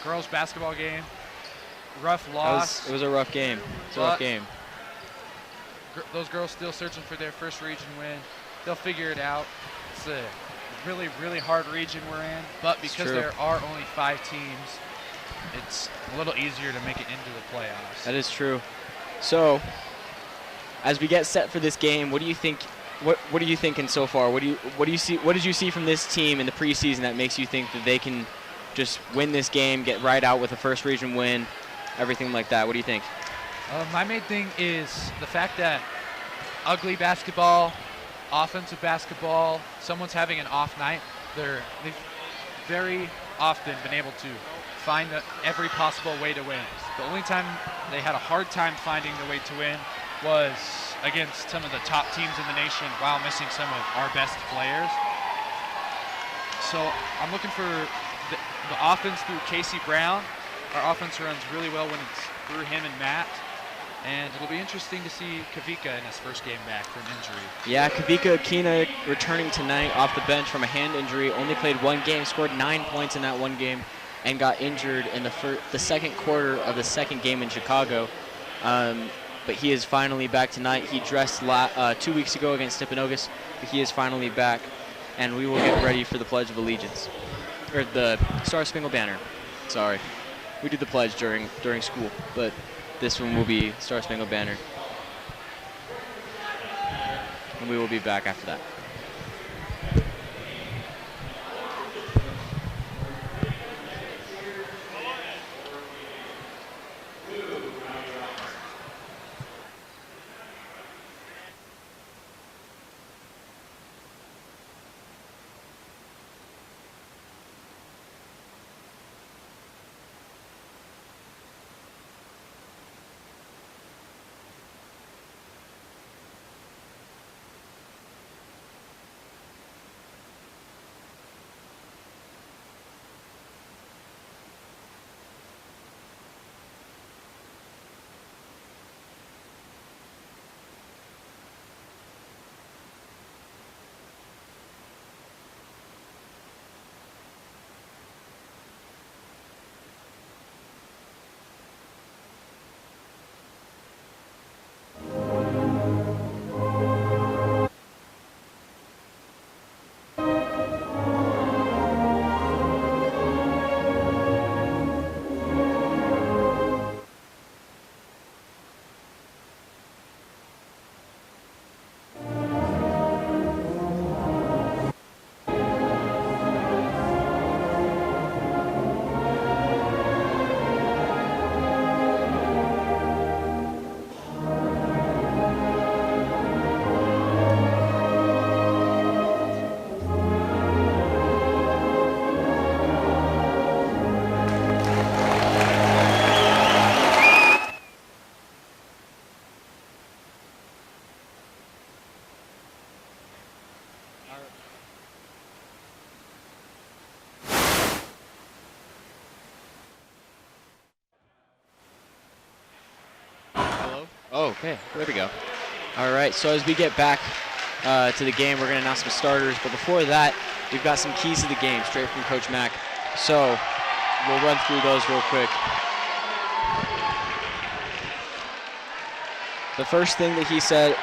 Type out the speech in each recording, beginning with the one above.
girls basketball game. Rough loss. It was a rough game. It's a rough game. Those girls still searching for their first region win. They'll figure it out. It's a really, really hard region we're in, but because there are only 5 teams, it's a little easier to make it into the playoffs. That is true. So, as we get set for this game, what do you think? What are you thinking so far? What do you see? What did you see from this team in the preseason that makes you think that they can just win this game, get right out with a first region win, everything like that? What do you think? My main thing is the fact that ugly basketball, offensive basketball, someone's having an off night, they've very often been able to find every possible way to win. The only time they had a hard time finding the way to win was against some of the top teams in the nation while missing some of our best players. So I'm looking for the offense through Casey Brown. Our offense runs really well when it's through him and Matt. And it'll be interesting to see Kavika in his first game back from injury. Yeah, Kavika Akina returning tonight off the bench from a hand injury. Only played 1 game, scored 9 points in that 1 game, and got injured in the second quarter of the second game in Chicago. But he is finally back tonight. He dressed 2 weeks ago against Stepanogas, but he is finally back. And we will get ready for the Pledge of Allegiance. Or the Star Spangled Banner. Sorry. We do the pledge during school, but this one will be Star Spangled Banner. And we will be back after that. Oh, okay, there we go. All right, so as we get back to the game, we're going to announce some starters. But before that, we've got some keys to the game straight from Coach Mack. So we'll run through those real quick. The first thing that he said,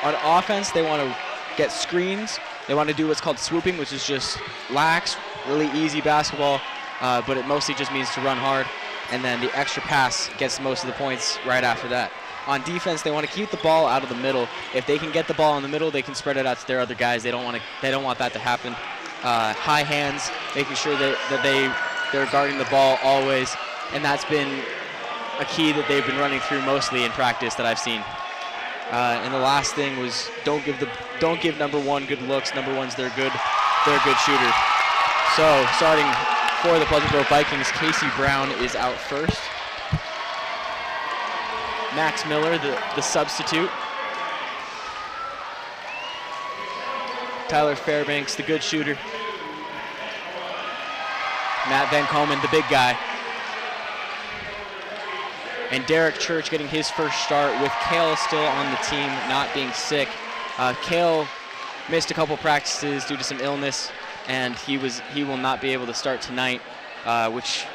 on offense, they want to get screens. They want to do what's called swooping, which is just lax, really easy basketball, but it mostly just means to run hard. And then the extra pass gets most of the points right after that. On defense, they want to keep the ball out of the middle. If they can get the ball in the middle, they can spread it out to their other guys. They don't want that to happen. High hands, making sure that they're guarding the ball always, and that's been a key that they've been running through mostly in practice that I've seen. And the last thing was don't give number 1 good looks. Number 1's they're a good shooter. So starting for the Pleasant Grove Vikings, Casey Brown is out first. Max Miller, the substitute. Tyler Fairbanks, the good shooter. Matt Van Komen, the big guy. And Derek Church getting his first start with Kale still on the team, not being sick. Kale missed a couple practices due to some illness, and he will not be able to start tonight, which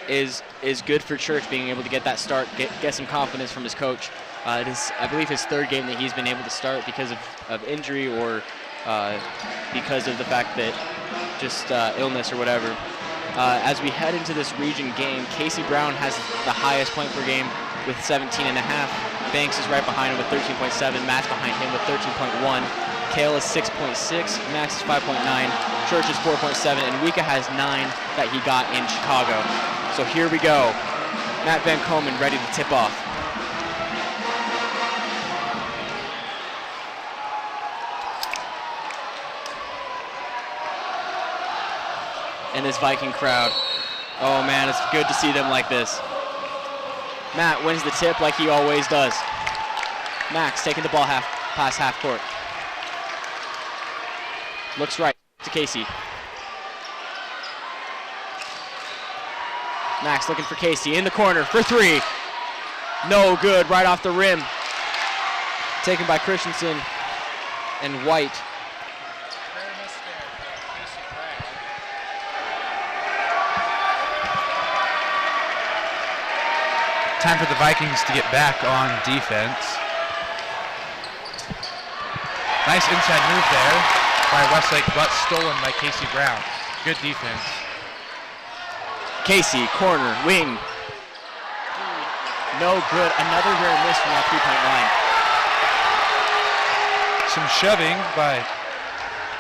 is good for Church, being able to get that start, get some confidence from his coach. It is, I believe, his third game that he's been able to start because of injury or because of the fact that just illness or whatever. As we head into this region game, Casey Brown has the highest point per game with 17.5. Banks is right behind him with 13.7. Matt's behind him with 13.1. Kale is 6.6. Max is 5.9. Church is 4.7. And Wika has 9 that he got in Chicago. So here we go. Matt Van Komen ready to tip off. And this Viking crowd. Oh man, it's good to see them like this. Matt wins the tip like he always does. Max taking the ball past half court. Looks right to Casey. Max looking for Casey in the corner for 3. No good, right off the rim. Taken by Christensen and White. Time for the Vikings to get back on defense. Nice inside move there by Westlake, but stolen by Casey Brown. Good defense. Casey, corner, wing. No good, another rare miss from that 3-point line. Some shoving by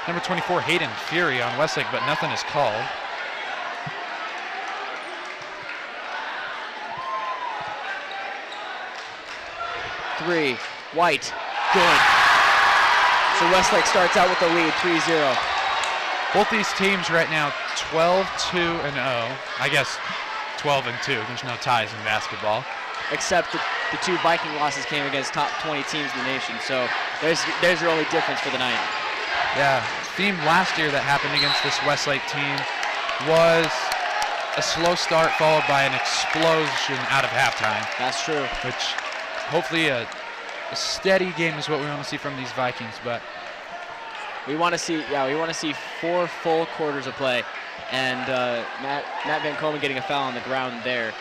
number 24, Hayden Fury on Westlake, but nothing is called. Three, White, good. So Westlake starts out with the lead, 3-0. Both these teams right now 12-2-0. I guess 12-2. There's no ties in basketball. Except the 2 Viking losses came against top 20 teams in the nation. So there's your only difference for the night. Yeah, theme last year that happened against this Westlake team was a slow start followed by an explosion out of halftime. That's true. Which hopefully a steady game is what we want to see from these Vikings, but we want to see 4 full quarters of play, and Matt Van Komen getting a foul on the ground there.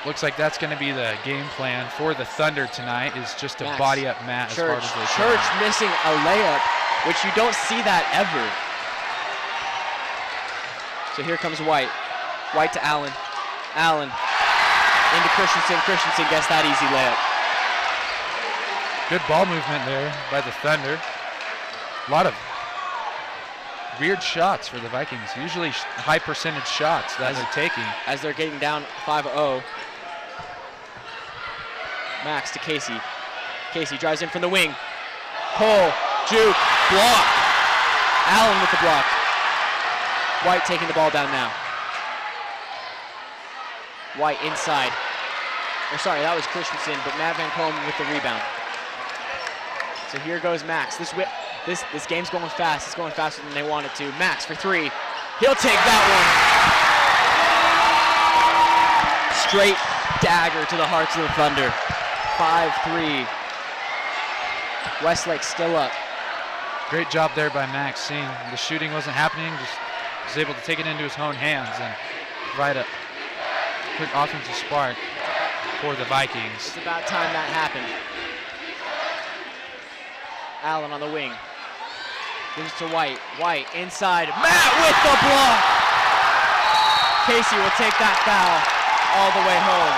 Looks like that's going to be the game plan for the Thunder tonight, is just to body up Matt as hard as they can. Church missing a layup, which you don't see that ever. So here comes White. White to Allen. Allen into Christensen. Christensen gets that easy layup. Good ball movement there by the Thunder. A lot of weird shots for the Vikings. Usually high percentage shots that they're taking. As they're getting down 5-0. Max to Casey. Casey drives in from the wing. Pull, juke, block. Allen with the block. White taking the ball down now. White inside. Or sorry, that was Christensen, but Matt Van Komen with the rebound. So here goes Max. This game's going fast. It's going faster than they want it to. Max for 3. He'll take that one. Straight dagger to the hearts of the Thunder. 5-3. Westlake still up. Great job there by Max, seeing the shooting wasn't happening, just was able to take it into his own hands and provide a quick offensive spark for the Vikings. It's about time that happened. Allen on the wing. Gives it to White. White inside. Matt with the block! Casey will take that foul all the way home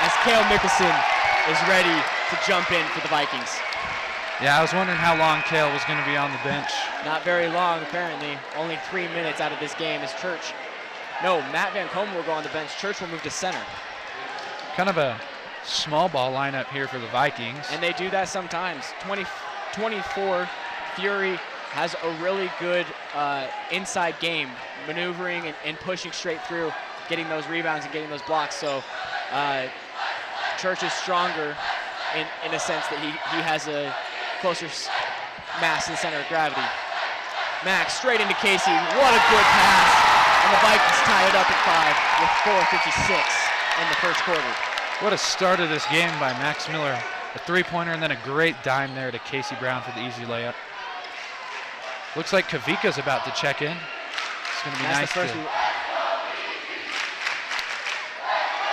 as Cale Mickelson is ready to jump in for the Vikings. Yeah, I was wondering how long Cale was going to be on the bench. Not very long, apparently. Only 3 minutes out of this game as Church. No, Matt Van Komen will go on the bench. Church will move to center. Kind of a small ball lineup here for the Vikings. And they do that sometimes. 24, Fury has a really good inside game, maneuvering and pushing straight through, getting those rebounds and getting those blocks. So Church is stronger in a sense that he has a closer mass in the center of gravity. Max straight into Casey. What a good pass. And the Vikings tie it up at 5 with 4:56 in the first quarter. What a start of this game by Max Miller. A 3-pointer and then a great dime there to Casey Brown for the easy layup. Looks like Kavika's about to check in. It's going to be nice to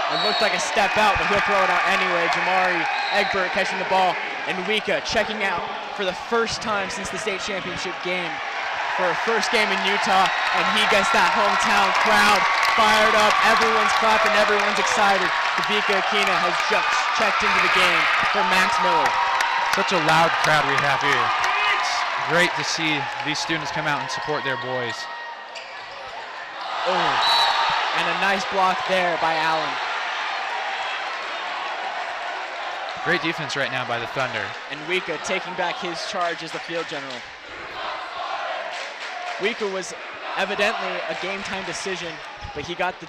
It looked like a step out, but he'll throw it out anyway. Jamari Egbert catching the ball, and Wika checking out for the first time since the state championship game for a first game in Utah, and he gets that hometown crowd fired up. Everyone's clapping, everyone's excited. Kavika Akina has just checked into the game for Max Miller. Such a loud crowd we have here. It's great to see these students come out and support their boys. Oh, and a nice block there by Allen. Great defense right now by the Thunder. And Wika taking back his charge as the field general. Wika was evidently a game time decision, but he got the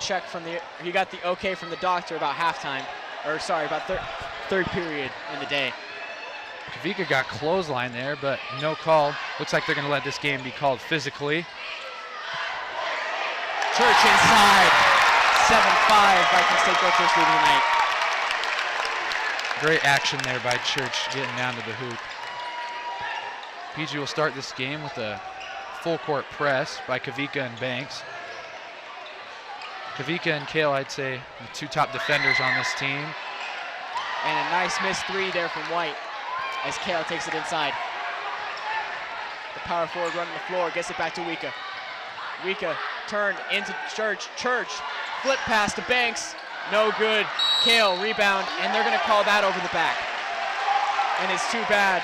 okay from the doctor about halftime, or sorry, about third period in the day. Kavika got clothesline there, but no call. Looks like they're going to let this game be called physically. Church inside, 7-5, Vikings take their first lead of the night. Great action there by Church getting down to the hoop. PG will start this game with a full court press by Kavika and Banks. Kavika and Kale, I'd say, the two top defenders on this team. And a nice missed three there from White as Kale takes it inside. The power forward running the floor, gets it back to Wika. Wika turned into Church. Church, flip pass to Banks, no good. Kale rebound, and they're gonna call that over the back. And it's too bad,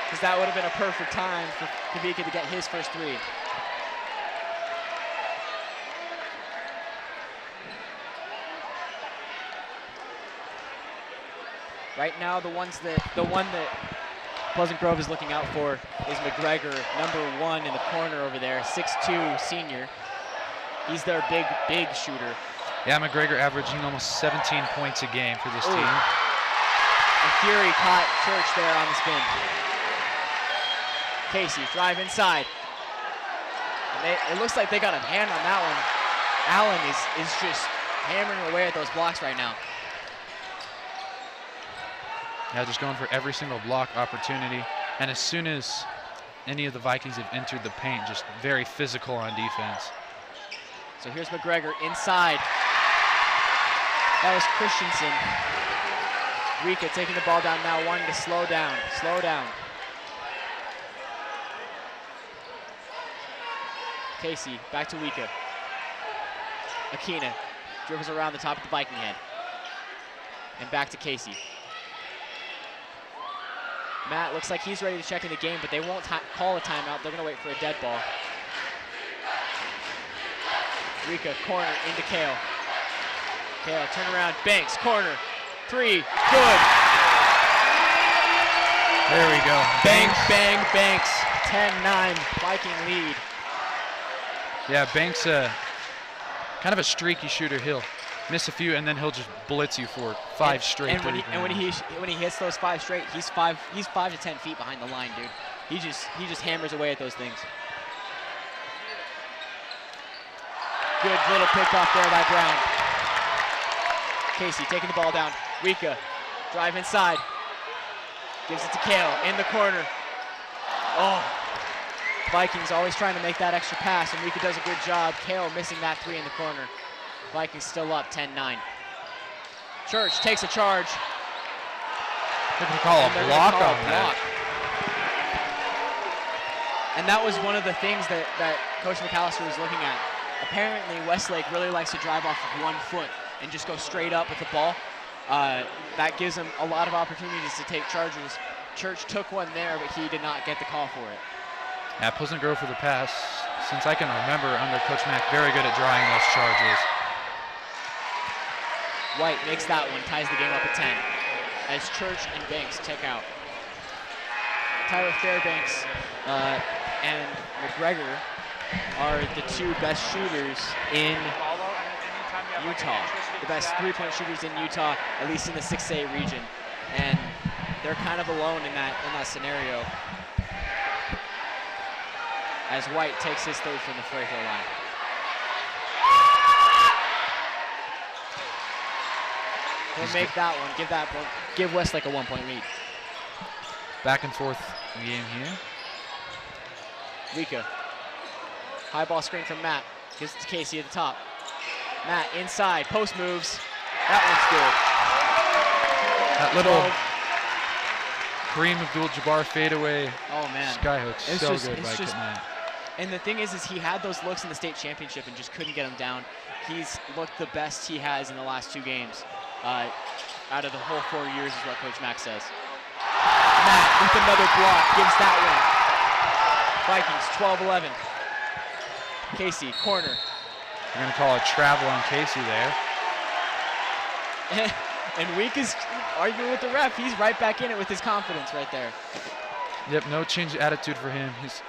because that would have been a perfect time for Kavika to get his first three. Right now, the one that Pleasant Grove is looking out for is McGregor, #1 in the corner over there, 6'2" senior. He's their big shooter. Yeah, McGregor averaging almost 17 points a game for this team. And Fury caught Church there on the spin. Casey, drive inside. And it looks like they got a hand on that one. Allen is just hammering away at those blocks right now. Yeah, just going for every single block opportunity. And as soon as any of the Vikings have entered the paint, just very physical on defense. So here's McGregor inside. That was Christensen. Wika taking the ball down now, wanting to slow down. Casey, back to Wika. Akina dribbles around the top of the Viking head. And back to Casey. Matt looks like he's ready to check in the game, but they won't call a timeout. They're gonna wait for a dead ball. Wika, corner into Kale. Kale, turn around, Banks, corner. Three, good. There we go. Bang, Banks. 10-9, Viking lead. Yeah, Banks, kind of a streaky shooter. He'll miss a few, and then he'll just blitz you for 5 straight. And when he hits those 5 straight, he's 5 to 10 feet behind the line, dude. He just hammers away at those things. Good little pick off there by Brown. Casey taking the ball down. Wika, drive inside. Gives it to Kale in the corner. Oh, Vikings always trying to make that extra pass, and Wika does a good job. Kale missing that 3 in the corner. Vikings still up 10-9. Church takes a charge. They're going to call a block on that. And that was one of the things that Coach McAllister was looking at. Apparently, Westlake really likes to drive off of 1 foot and just go straight up with the ball. That gives him a lot of opportunities to take charges. Church took one there, but he did not get the call for it. Yeah, Pleasant Grove for the pass, since I can remember under Coach Mack, very good at drawing those charges. White makes that one, ties the game up at 10, as Church and Banks check out. Tyler Fairbanks and McGregor are the 2 best shooters in Utah. The best 3-point shooters in Utah, at least in the 6A region. And they're kind of alone in that scenario, as White takes his 3rd from the free throw line. He'll make that one, give Westlake a 1-point lead. Back and forth game here. Wika, high ball screen from Matt, gives it to Casey at the top. Matt inside, post moves, That one's good. That little Kareem Abdul-Jabbar fadeaway skyhook, so good by Matt. And the thing is he had those looks in the state championship and just couldn't get them down. He's looked the best he has in the last 2 games. Out of the whole 4 years is what Coach Mack says. Matt with another block gives that one. Vikings 12-11. Casey, corner. We're gonna call a travel on Casey there. And Week is arguing with the ref. He's right back in it with his confidence right there. Yep, no change of attitude for him. He's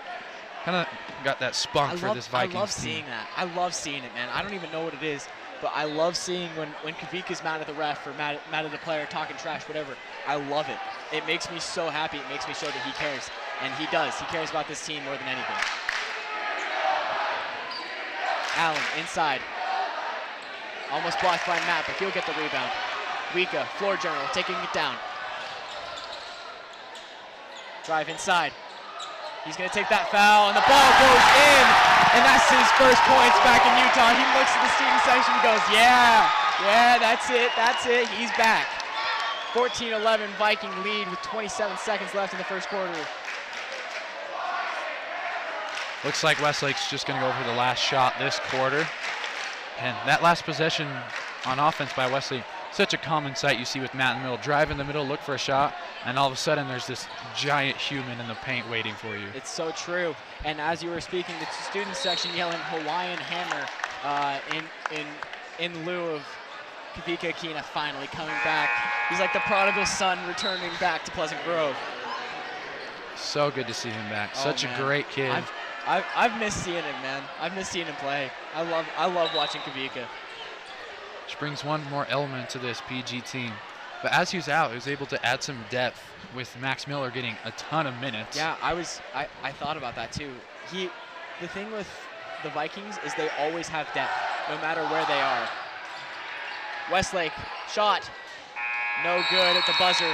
kind of got that spunk for this Vikings team. I love seeing that. I love seeing it, man. I don't even know what it is, but I love seeing when Kavika's mad at the ref or mad at the player, talking trash, whatever. I love it. It makes me so happy. It makes me show that he cares, and he does. He cares about this team more than anything. Allen inside. Almost blocked by Matt, but he'll get the rebound. Wika, floor general, taking it down. Drive inside. He's going to take that foul, and the ball goes in, and that's his first points back in Utah. He looks at the student section and goes, yeah, that's it, he's back. 14-11 Viking lead with 27 seconds left in the first quarter. Looks like Westlake's just going to go for the last shot this quarter. And that last possession on offense by Westlake, such a common sight you see with Matt in the middle. Drive in the middle, look for a shot, and all of a sudden there's this giant human in the paint waiting for you. It's so true. And as you were speaking, the student section yelling Hawaiian hammer in lieu of Kavika Akina finally coming back. He's like the prodigal son returning back to Pleasant Grove. So good to see him back. Such a great kid. I've missed seeing him, man. I've missed seeing him play. I love watching Kavika. Which brings one more element to this PG team. But as he was out, he was able to add some depth with Max Miller getting a ton of minutes. Yeah, I thought about that too. The thing with the Vikings is they always have depth, no matter where they are. Westlake, shot, no good at the buzzer.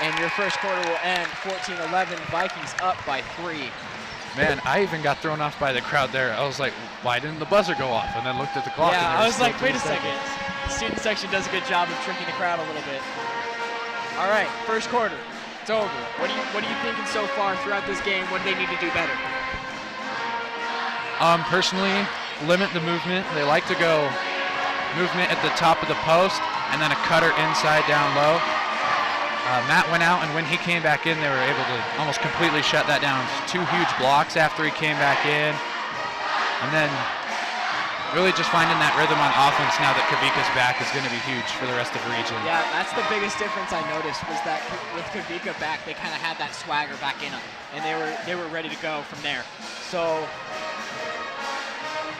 And your first quarter will end 14-11, Vikings up by 3. Man, I even got thrown off by the crowd there. I was like, why didn't the buzzer go off? And then looked at the clock. Yeah, and I was like, wait a second. The student section does a good job of tricking the crowd a little bit. All right, first quarter, it's over. What are you thinking so far throughout this game? What do they need to do better? Personally, limit the movement. They like to go movement at the top of the post and then a cutter inside down low. Matt went out, and when he came back in, they were able to almost completely shut that down. 2 huge blocks after he came back in. And then really just finding that rhythm on offense now that Kavika's back is going to be huge for the rest of the region. Yeah, that's the biggest difference I noticed was that with Kavika back, they kind of had that swagger back in them, and they were ready to go from there. So,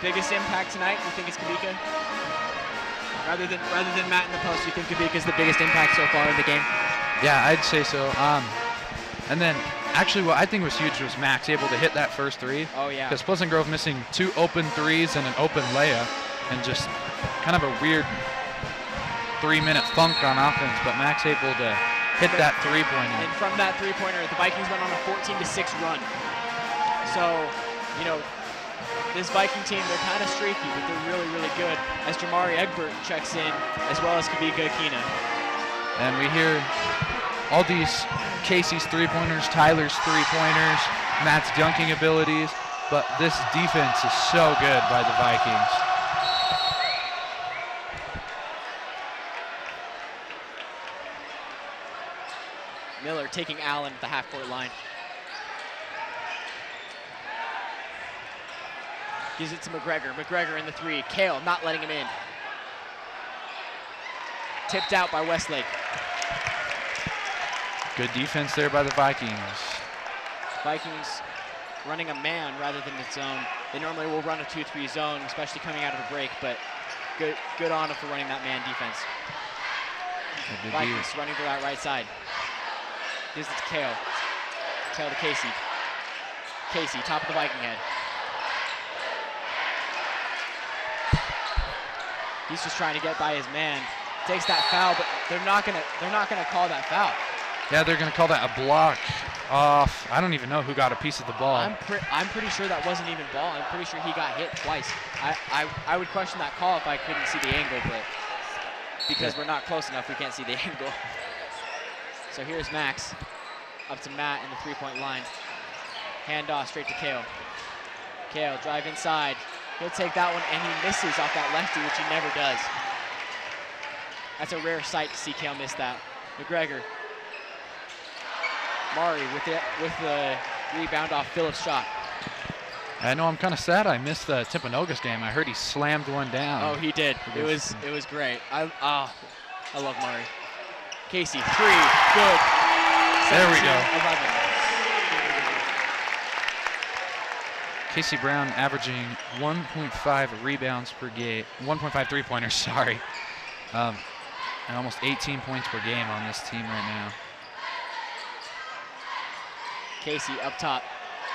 biggest impact tonight, you think it's Kavika? Rather than Matt in the post, you think Kavika's the biggest impact so far in the game? Yeah, I'd say so. And then, actually, what I think was huge was Max able to hit that first 3. Oh, yeah. Because Pleasant Grove missing 2 open 3s and an open layup, and just kind of a weird 3-minute funk on offense. But Max able to hit that 3-pointer. And from that 3-pointer, the Vikings went on a 14-6 run. So, you know, this Viking team, they're kind of streaky, but they're really, really good. As Jamari Egbert checks in, as well as Kavika Akina. And we hear all these Casey's 3-pointers, Tyler's 3-pointers, Matt's dunking abilities, but this defense is so good by the Vikings. Miller taking Allen at the half-court line. Gives it to McGregor. McGregor in the 3. Kale not letting him in. Tipped out by Westlake. Good defense there by the Vikings. Vikings running a man rather than its zone. They normally will run a 2-3 zone, especially coming out of a break, but good on them for running that man defense. Vikings running to that right side. Gives it to Kale. Kale to Casey. Casey, top of the Viking head. He's just trying to get by his man. Takes that foul, but they're not gonna call that foul. Yeah, they're gonna call that a block off. I don't even know who got a piece of the ball. I'm pretty sure that wasn't even ball. I'm pretty sure he got hit twice. I would question that call if I couldn't see the angle, but because we're not close enough. We can't see the angle. So here's Max up to Matt in the three-point line. Handoff straight to Kale. Kale, drive inside. He'll take that one, and he misses off that lefty, which he never does. That's a rare sight to see Kale miss that. McGregor. Mari with the rebound off Phillips' shot. I know I'm kind of sad I missed the Timpanogos game. I heard he slammed one down. Oh, he did. It was great. I love Mari. Casey, three, good. There we go. 11. Casey Brown averaging 1.5 rebounds per game, 1.5 three-pointers, sorry. And almost 18 points per game on this team right now. Casey up top.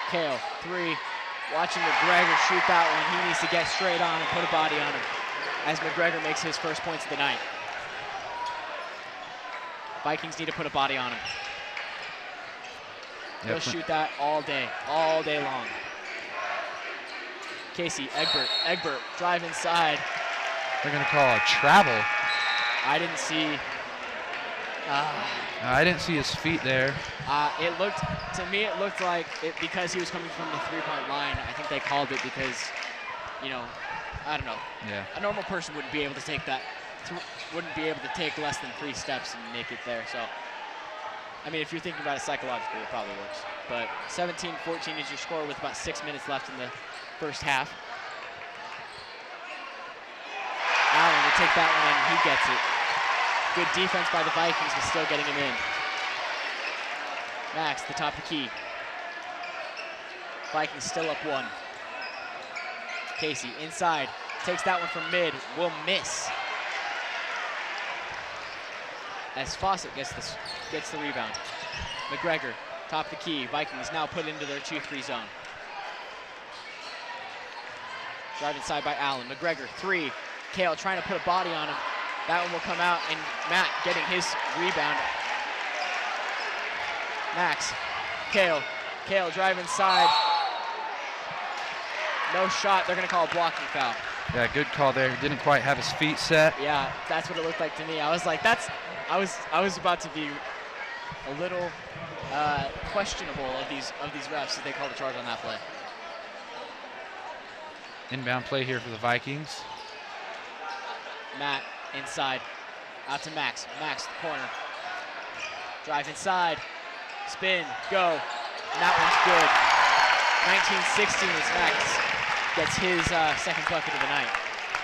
Kale, three. Watching McGregor shoot that one. He needs to get straight on and put a body on him as McGregor makes his first points of the night. Vikings need to put a body on him. He'll shoot that all day long. Casey, Egbert, drive inside. They're gonna call a travel. I didn't see. I didn't see his feet there. To me, it looked like because he was coming from the three-point line. I think they called it because, I don't know. Yeah. A normal person wouldn't be able to take that, wouldn't be able to take less than 3 steps and make it there. So, I mean, if you're thinking about it psychologically, it probably works. But 17-14 is your score with about 6 minutes left in the first half. Allen will take that one and he gets it. Good defense by the Vikings, but still getting him in. Max, the top of the key. Vikings still up 1. Casey inside, takes that one from mid, will miss. As Fawcett gets the rebound. McGregor, top of the key. Vikings now put into their 2-3 zone. Drive inside by Allen. McGregor, 3. Kale trying to put a body on him. That one will come out, and Matt getting his rebound. Max, Kale drive inside. No shot, they're gonna call a blocking foul. Yeah, good call there. Didn't quite have his feet set. Yeah, that's what it looked like to me. I was like, I was about to be a little questionable of these refs as they call the charge on that play. Inbound play here for the Vikings. Matt inside, out to Max. Max, the corner. Drive inside, spin, go. And that one's good. 19-16 as Max gets his second bucket of the night.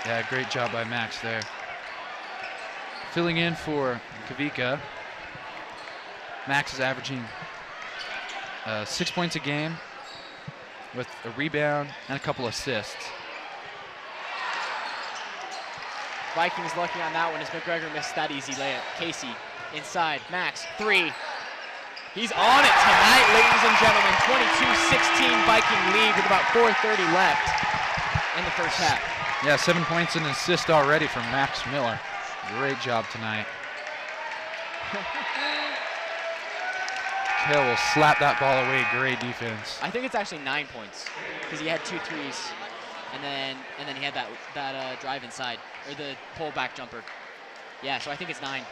Yeah, great job by Max there. Filling in for Kavika. Max is averaging 6 points a game with a rebound and a couple assists. Vikings lucky on that one as McGregor missed that easy layup. Casey inside, Max, 3. He's on it tonight, ladies and gentlemen. 22-16 Viking lead with about 4:30 left in the first half. Yeah, 7 points and an assist already from Max Miller. Great job tonight. Kale will slap that ball away. Great defense. I think it's actually 9 points because he had 2 threes, and then he had that drive inside or the pull-back jumper. Yeah, so I think it's 9.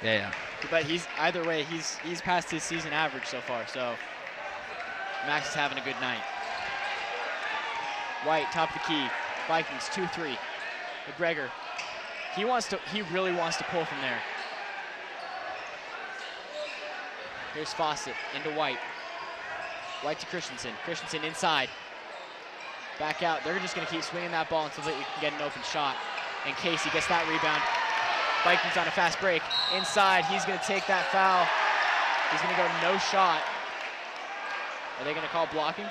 Yeah. But either way, he's past his season average so far. So Max is having a good night. White, top of the key. Vikings 2-3. McGregor, he really wants to pull from there. Here's Fawcett into White. White to Christensen. Christensen inside. Back out. They're just going to keep swinging that ball until they can get an open shot. And Casey gets that rebound. Vikings on a fast break. Inside, he's going to take that foul. He's going to go no shot. Are they going to call blocking?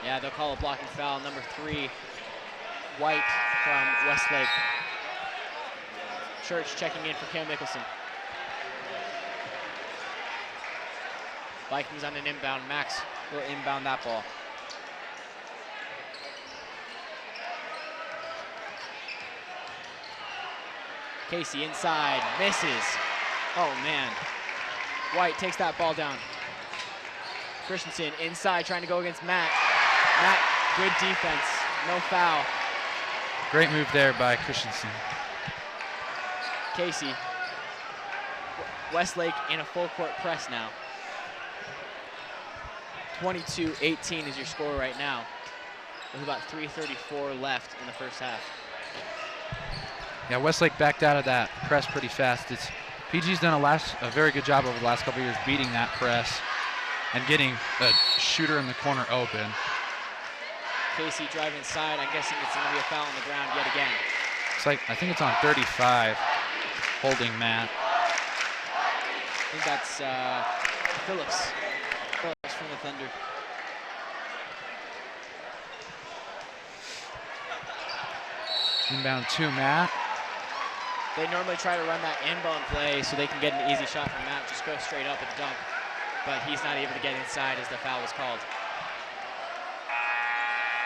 Yeah, they'll call a blocking foul. Number 3, White from Westlake. Church checking in for Cam Mickelson. Vikings on an inbound. Max will inbound that ball. Casey inside, misses. Oh man. White takes that ball down. Christensen inside trying to go against Matt. Matt Good defense. No foul. Great move there by Christensen. Casey. Westlake in a full court press now. 22-18 is your score right now, with about 3:34 left in the first half. Yeah, Westlake backed out of that press pretty fast. PG's done a very good job over the last couple of years beating that press and getting a shooter in the corner open. Casey drive inside. I'm guessing it's going to be a foul on the ground yet again. I think it's on 35, holding Matt. I think that's Phillips. Phillips from the Thunder. Inbound to Matt. They normally try to run that inbound play so they can get an easy shot from Matt. Just go straight up and dunk. But he's not able to get inside as the foul was called.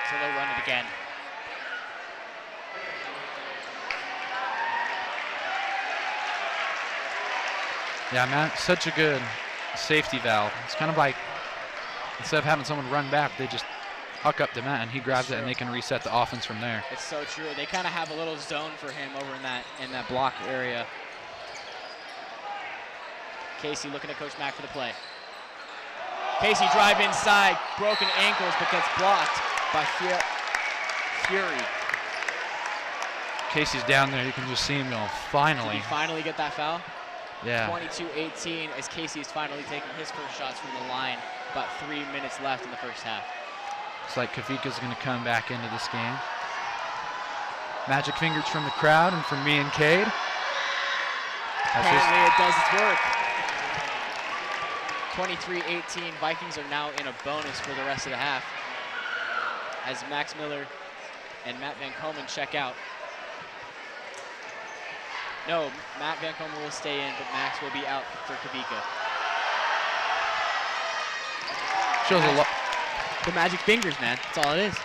So they'll run it again. Yeah, Matt, such a good safety valve. It's kind of like, instead of having someone run back, they just huck up to Matt and he grabs it and they can reset the offense from there. It's so true. They kind of have a little zone for him over in that block area. Casey looking at Coach Mack for the play. Casey drive inside, broken ankles, but gets blocked by Fury. Casey's down there. You can just see him go, finally. Did he finally get that foul? Yeah. 22-18 as Casey is finally taking his first shots from the line. About 3 minutes left in the first half. Looks like Kavika's going to come back into this game. Magic fingers from the crowd and from me and Cade. Apparently it does its work. 23-18, Vikings are now in a bonus for the rest of the half as Max Miller and Matt Van Komen check out. No, Matt Van Komen will stay in, but Max will be out for Kavika. Shows a lot. The magic fingers, man. That's all it is.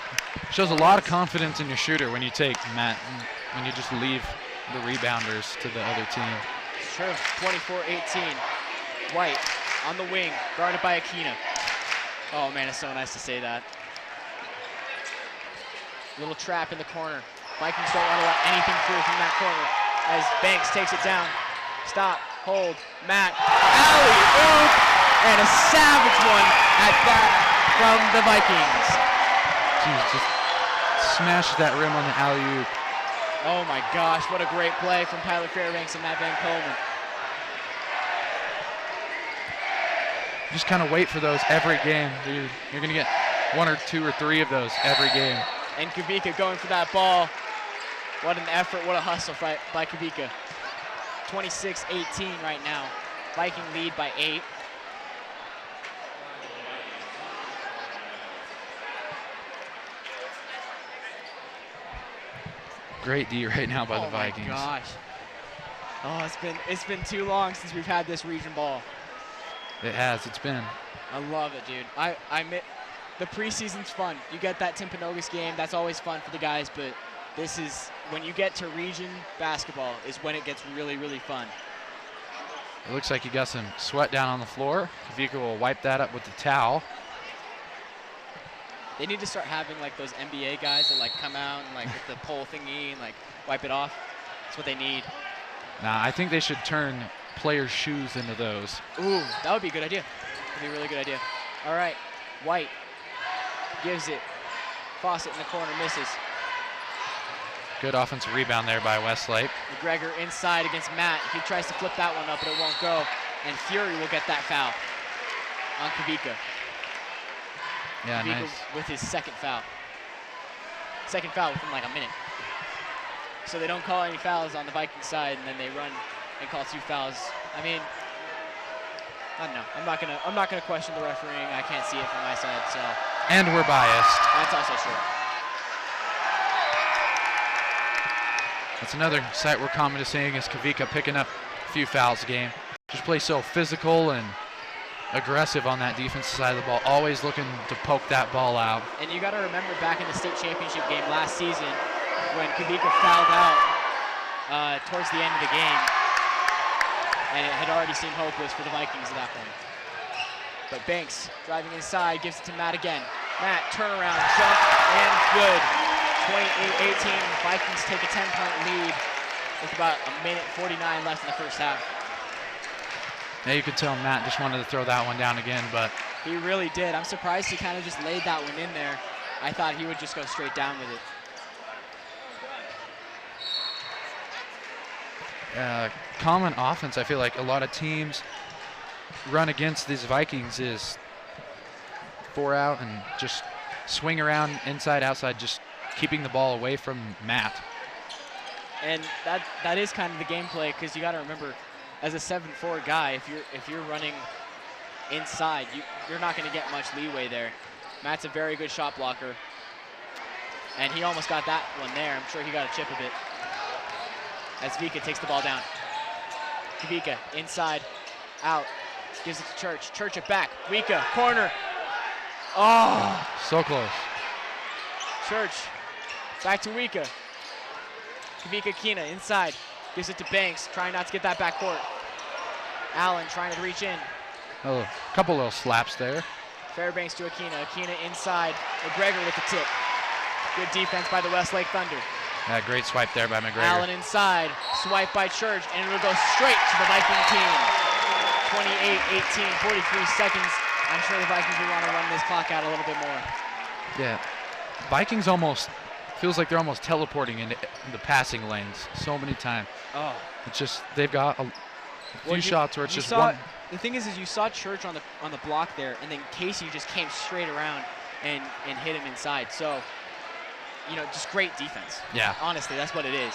Shows a lot of confidence in your shooter when you take Matt, when you just leave the rebounders to the other team. Sure. 24-18. White on the wing, guarded by Aquino. Oh man, it's so nice to say that. Little trap in the corner. Vikings don't want to let anything through from that corner as Banks takes it down. Stop, hold, Matt, alley-oop, and a savage one at that from the Vikings. Jeez, just smashed that rim on the alley-oop. Oh my gosh, what a great play from Tyler Fairbanks and Matt Van Komen. Just kind of wait for those every game, dude. You're going to get 1 or 2 or 3 of those every game. And Kavika going for that ball. What an effort, what a hustle by Kavika. 26-18 right now. Viking lead by 8. Great D right now by the Vikings. Oh my gosh. Oh, it's been too long since we've had this region ball. It has, it's been. I love it, dude. The preseason's fun. You get that Timpanogos game, that's always fun for the guys, but this is, when you get to region basketball is when it gets really, really fun. It looks like you got some sweat down on the floor. Kavika will wipe that up with the towel. They need to start having like those NBA guys that like come out and like with the pole thingy and like wipe it off. That's what they need. Nah, I think they should turn players' shoes into those. Ooh, that would be a good idea. That would be a really good idea. All right, White gives it. Fawcett in the corner, misses. Good offensive rebound there by Westlake. McGregor inside against Matt. He tries to flip that one up, but it won't go. And Fury will get that foul on Kavika. Yeah, Kavika nice. with his second foul. Second foul within like a minute. So they don't call any fouls on the Vikings side, and then they run and call 2 fouls. I mean, I don't know. I'm not gonna question the refereeing. I can't see it from my side, so. And we're biased. That's also true. That's another site where comment is saying is Kavika picking up a few fouls a game. Just play so physical and aggressive on that defensive side of the ball, always looking to poke that ball out. And you got to remember back in the state championship game last season when Kavika fouled out towards the end of the game, and it had already seemed hopeless for the Vikings at that point. But Banks driving inside, gives it to Matt again. Matt, turnaround, jump, And good. 28-18. Vikings take a 10-point lead with about a minute 49 left in the first half. Yeah, you could tell Matt just wanted to throw that one down again, but he really did. I'm surprised he kind of just laid that one in there. I thought he would just go straight down with it. Common offense, I feel like a lot of teams run against these Vikings is 4 out and just swing around inside, outside, just keeping the ball away from Matt. And that is kind of the gameplay, because you got to remember, as a 7'4" guy, if you're running inside, you're not going to get much leeway there. Matt's a very good shot blocker, and he almost got that one there. I'm sure he got a chip of it. As Vika takes the ball down. Vika inside, out, gives it to Church. Church it back. Vika corner. Oh, so close. Church back to Vika. Vika Kina inside, gives it to Banks, trying not to get that back court. Allen trying to reach in. Oh, a couple little slaps there. Fairbanks to Akina. Akina inside. McGregor with the tip. Good defense by the Westlake Thunder. Yeah, great swipe there by McGregor. Allen inside. Swipe by Church, and it'll go straight to the Viking team. 28-18, 43 seconds. I'm sure the Vikings will want to run this clock out a little bit more. Yeah. Vikings almost, feels like they're almost teleporting into the passing lanes so many times. Oh. It's just, they've got a few shots where it's just one. The thing is you saw Church on the block there, and then Casey just came straight around and hit him inside. So, you know, just great defense. Yeah. Honestly, that's what it is.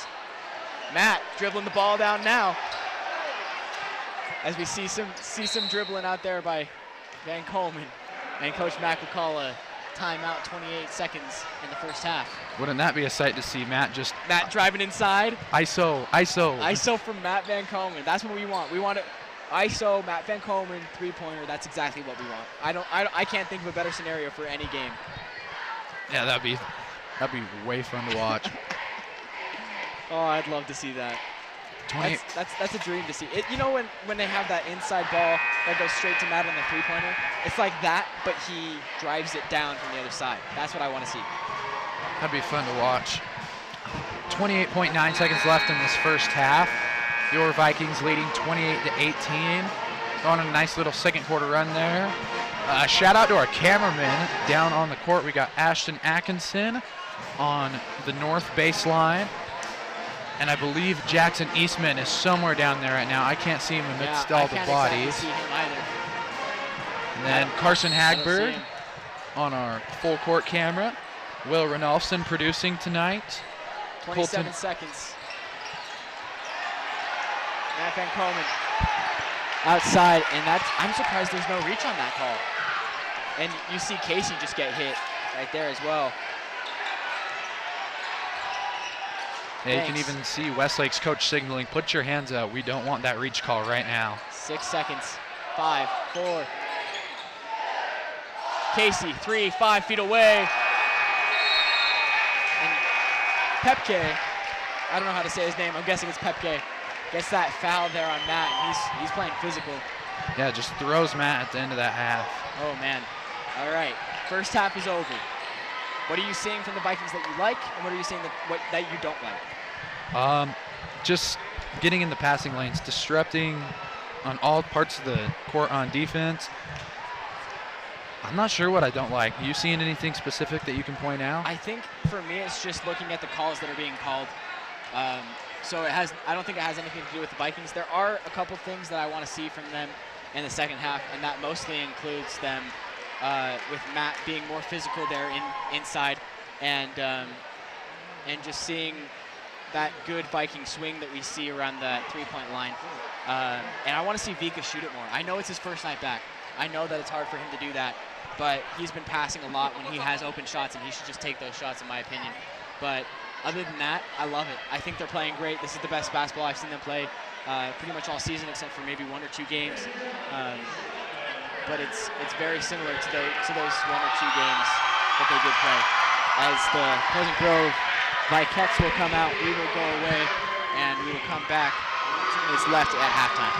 Matt dribbling the ball down now. As we see some dribbling out there by Van Coleman. And Coach Mack will call a timeout, 28 seconds in the first half. Wouldn't that be a sight to see Matt just... Matt driving inside. ISO. ISO from Matt Van Coleman. That's what we want. We want it. ISO, Matt Van Coleman, three-pointer. That's exactly what we want. I can't think of a better scenario for any game. Yeah, that'd be way fun to watch. Oh, I'd love to see that. That's a dream to see. You know when they have that inside ball that goes straight to Matt on the three-pointer? It's like that, but he drives it down from the other side. That's what I want to see. That'd be fun to watch. 28.9 seconds left in this first half. Your Vikings leading 28-18. On a nice little second quarter run there. Shout out to our cameraman down on the court. We got Ashton Atkinson on the north baseline. And I believe Jackson Eastman is somewhere down there right now. I can't see him amidst all the bodies. Exactly see him either. And then Carson Hagberg on our full court camera. Will Renolfson producing tonight. 27 seconds. Matt Van Coleman outside, and I'm surprised there's no reach on that call. And you see Casey just get hit right there as well. Yeah, you can even see Westlake's coach signaling, put your hands out. We don't want that reach call right now. 6 seconds. 5, 4. Casey, 3, 5 feet away. And Pepke, I don't know how to say his name. I'm guessing it's Pepke. Gets that foul there on Matt, and he's playing physical. Yeah, just throws Matt at the end of that half. Oh, man. All right, first half is over. What are you seeing from the Vikings that you like, and what are you seeing that you don't like? Just getting in the passing lanes, disrupting on all parts of the court on defense. I'm not sure what I don't like. You seeing anything specific that you can point out? I think for me, it's just looking at the calls that are being called. So I don't think it has anything to do with the Vikings. There are a couple things that I want to see from them in the second half, and that mostly includes them with Matt being more physical there inside, and just seeing that good Viking swing that we see around the three-point line. And I want to see Vika shoot it more. I know it's his first night back. I know that it's hard for him to do that, but he's been passing a lot when he has open shots, and he should just take those shots, in my opinion. But other than that, I love it. I think they're playing great. This is the best basketball I've seen them play pretty much all season, except for maybe 1 or 2 games. But it's very similar to those 1 or 2 games that they did play. As the Pleasant Grove Vikettes will come out, we will go away, and we will come back 2 minutes left at halftime.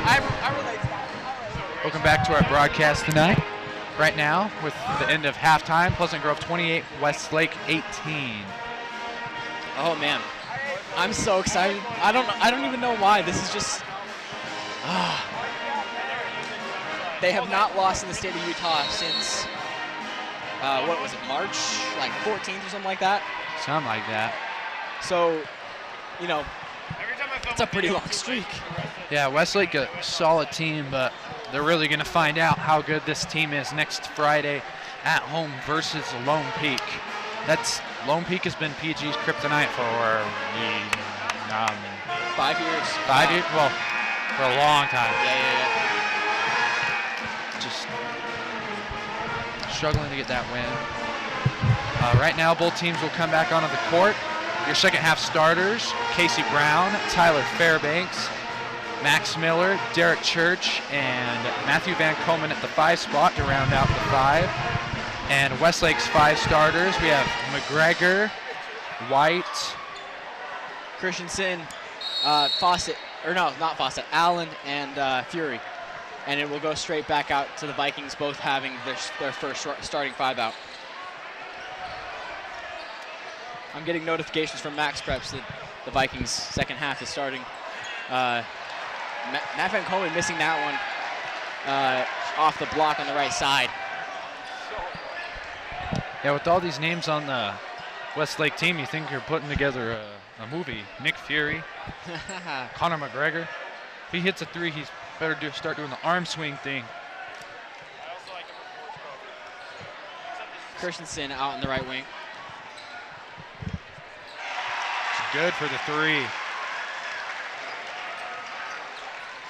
I relate to that. Welcome back to our broadcast tonight. Right now, with the end of halftime, Pleasant Grove 28, Westlake 18. Oh man, I'm so excited. I don't even know why. This is just. They have not lost in the state of Utah since. What was it, March? Like 14th or something like that. Something like that. So, you know, it's a pretty long streak. Yeah, Westlake a solid team, but they're really going to find out how good this team is next Friday at home versus Lone Peak. Lone Peak has been PG's kryptonite for 5 years. 5 years? Well, for a long time. Yeah. Just struggling to get that win. Right now, both teams will come back onto the court. Your second half starters: Casey Brown, Tyler Fairbanks, Max Miller, Derek Church, and Matthew Van Komen at the 5 spot to round out the 5. And Westlake's 5 starters, we have McGregor, White, Christensen, Fawcett, or no, not Fawcett, Allen and Fury. And it will go straight back out to the Vikings, both having their first starting 5 out. I'm getting notifications from Max Preps that the Vikings' second half is starting. Matt Van Komen missing that one off the block on the right side. Yeah, with all these names on the Westlake team, you think you're putting together a movie. Nick Fury, Conor McGregor. If he hits a 3, he's better start doing the arm swing thing. Christensen out on the right wing. Good for the 3.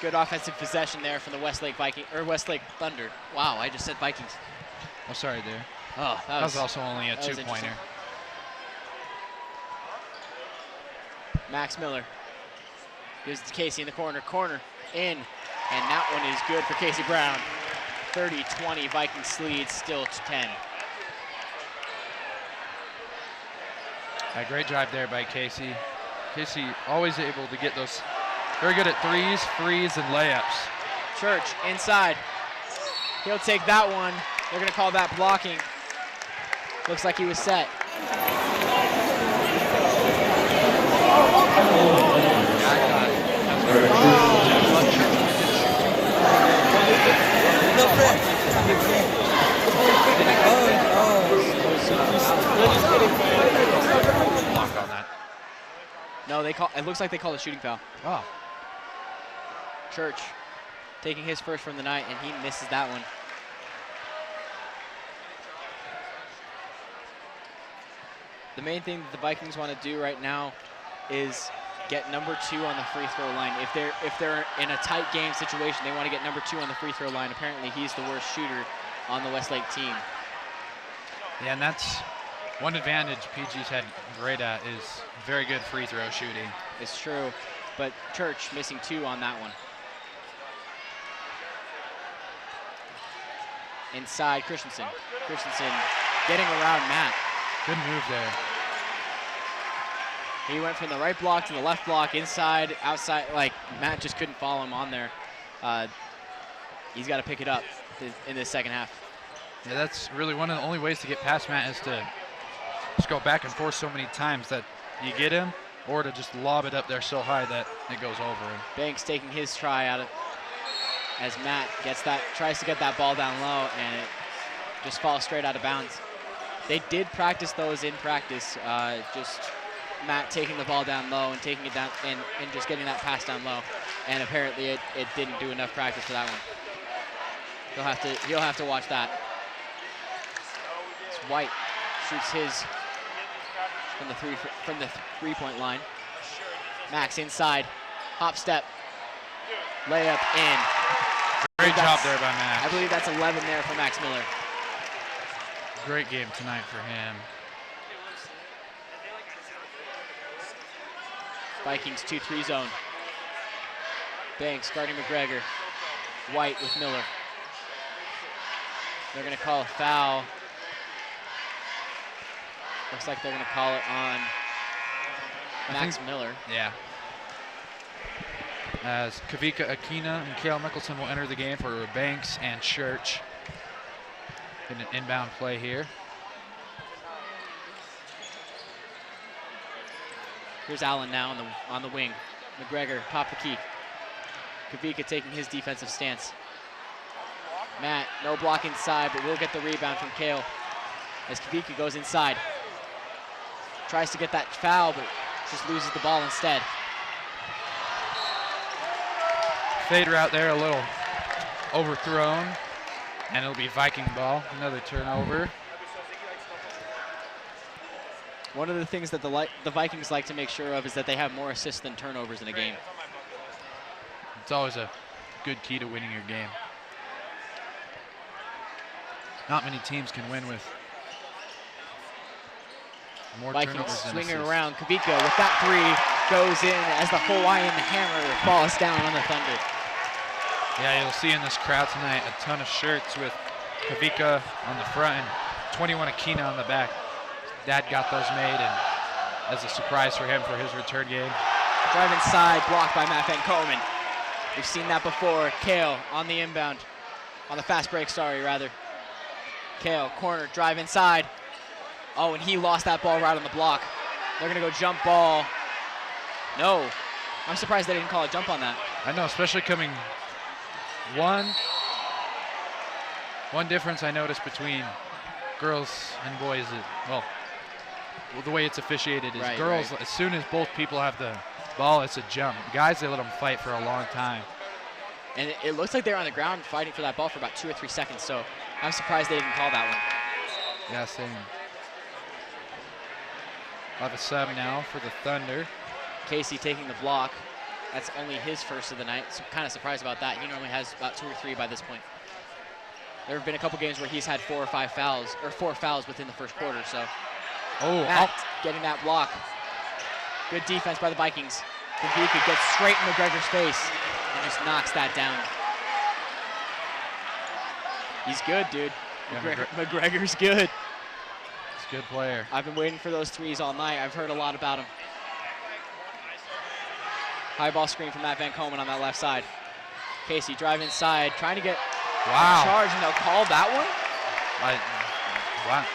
Good offensive possession there from the Westlake Westlake Thunder. Wow, I just said Vikings. Oh, sorry there. Oh, that was also only a 2-pointer. Max Miller gives it to Casey in the corner. Corner in, and that one is good for Casey Brown. 30-20, Vikings lead still to 10. A great drive there by Casey. Casey always able to get those. Very good at 3s, frees, and layups. Church inside. He'll take that one. They're going to call that blocking. Looks like he was set. Block on that. No, it looks like they called a shooting foul. Oh. Church taking his first from the night, and he misses that one. The main thing that the Vikings want to do right now is get number 2 on the free throw line. If they're in a tight game situation, they want to get number 2 on the free throw line. Apparently, he's the worst shooter on the Westlake team. Yeah, and that's one advantage PG's had great at is very good free throw shooting. It's true, but Church missing 2 on that one. Inside, Christensen. Christensen getting around Matt. Good move there. He went from the right block to the left block, inside, outside. Like, Matt just couldn't follow him on there. He's got to pick it up in the second half. Yeah, that's really one of the only ways to get past Matt is to just go back and forth so many times that you get him, or to just lob it up there so high that it goes over him. Banks taking his try out of as Matt tries to get that ball down low, and it just falls straight out of bounds. They did practice those in practice, just Matt taking the ball down low and taking it down and just getting that pass down low. And apparently it didn't do enough practice for that one. He'll have to watch that. It's White shoots his from the three-point line. Max inside, hop step, layup in. Great job there by Max. I believe that's 11 there for Max Miller. Great game tonight for him. Vikings 2-3 zone. Banks guarding McGregor. White with Miller. They're going to call a foul. Looks like they're going to call it on Max Miller. Yeah. as Kavika Akina and Kale Mickelson will enter the game for Banks and Church in an inbound play here. Here's Allen now on the wing. McGregor, top the key. Kavika taking his defensive stance. Matt, no block inside, but will get the rebound from Kale as Kavika goes inside. Tries to get that foul, but just loses the ball instead. Fade route there, a little overthrown, and it'll be Viking ball. Another turnover. One of the things that the Vikings like to make sure of is that they have more assists than turnovers in a game. It's always a good key to winning your game. Not many teams can win with more Vikings turnovers than swinging assists. around. Kavika with that three goes in as the Hawaiian hammer falls down on the Thunder. Yeah, you'll see in this crowd tonight a ton of shirts with Kavika on the front and 21 Akina on the back. Dad got those made, and as a surprise for him for his return game. Drive inside, blocked by Matt Van Komen. We've seen that before. Kale on the inbound, on the fast break, rather. Kale, corner, drive inside. Oh, and he lost that ball right on the block. They're gonna go jump ball. No, I'm surprised they didn't call a jump on that. I know, especially coming one difference I noticed between girls and boys is, well, the way it's officiated is girls, as soon as both people have the ball, it's a jump. Guys, they let them fight for a long time. And it looks like they're on the ground fighting for that ball for about 2 or 3 seconds, so I'm surprised they didn't call that one. Yeah, same. We'll have a sub now for the Thunder. Casey taking the block. That's only his first of the night, so kind of surprised about that. He normally has about 2 or 3 by this point. There have been a couple games where he's had 4 or 5 fouls, or 4 fouls within the first quarter, so. Matt getting that block. Good defense by the Vikings. Kavika gets straight in McGregor's face and just knocks that down. He's good, dude. Yeah, McGregor's good. He's a good player. I've been waiting for those threes all night. I've heard a lot about him. High ball screen from Matt Van Komen on that left side. Casey drive inside, trying to get a charge, and they'll call that one? Wow.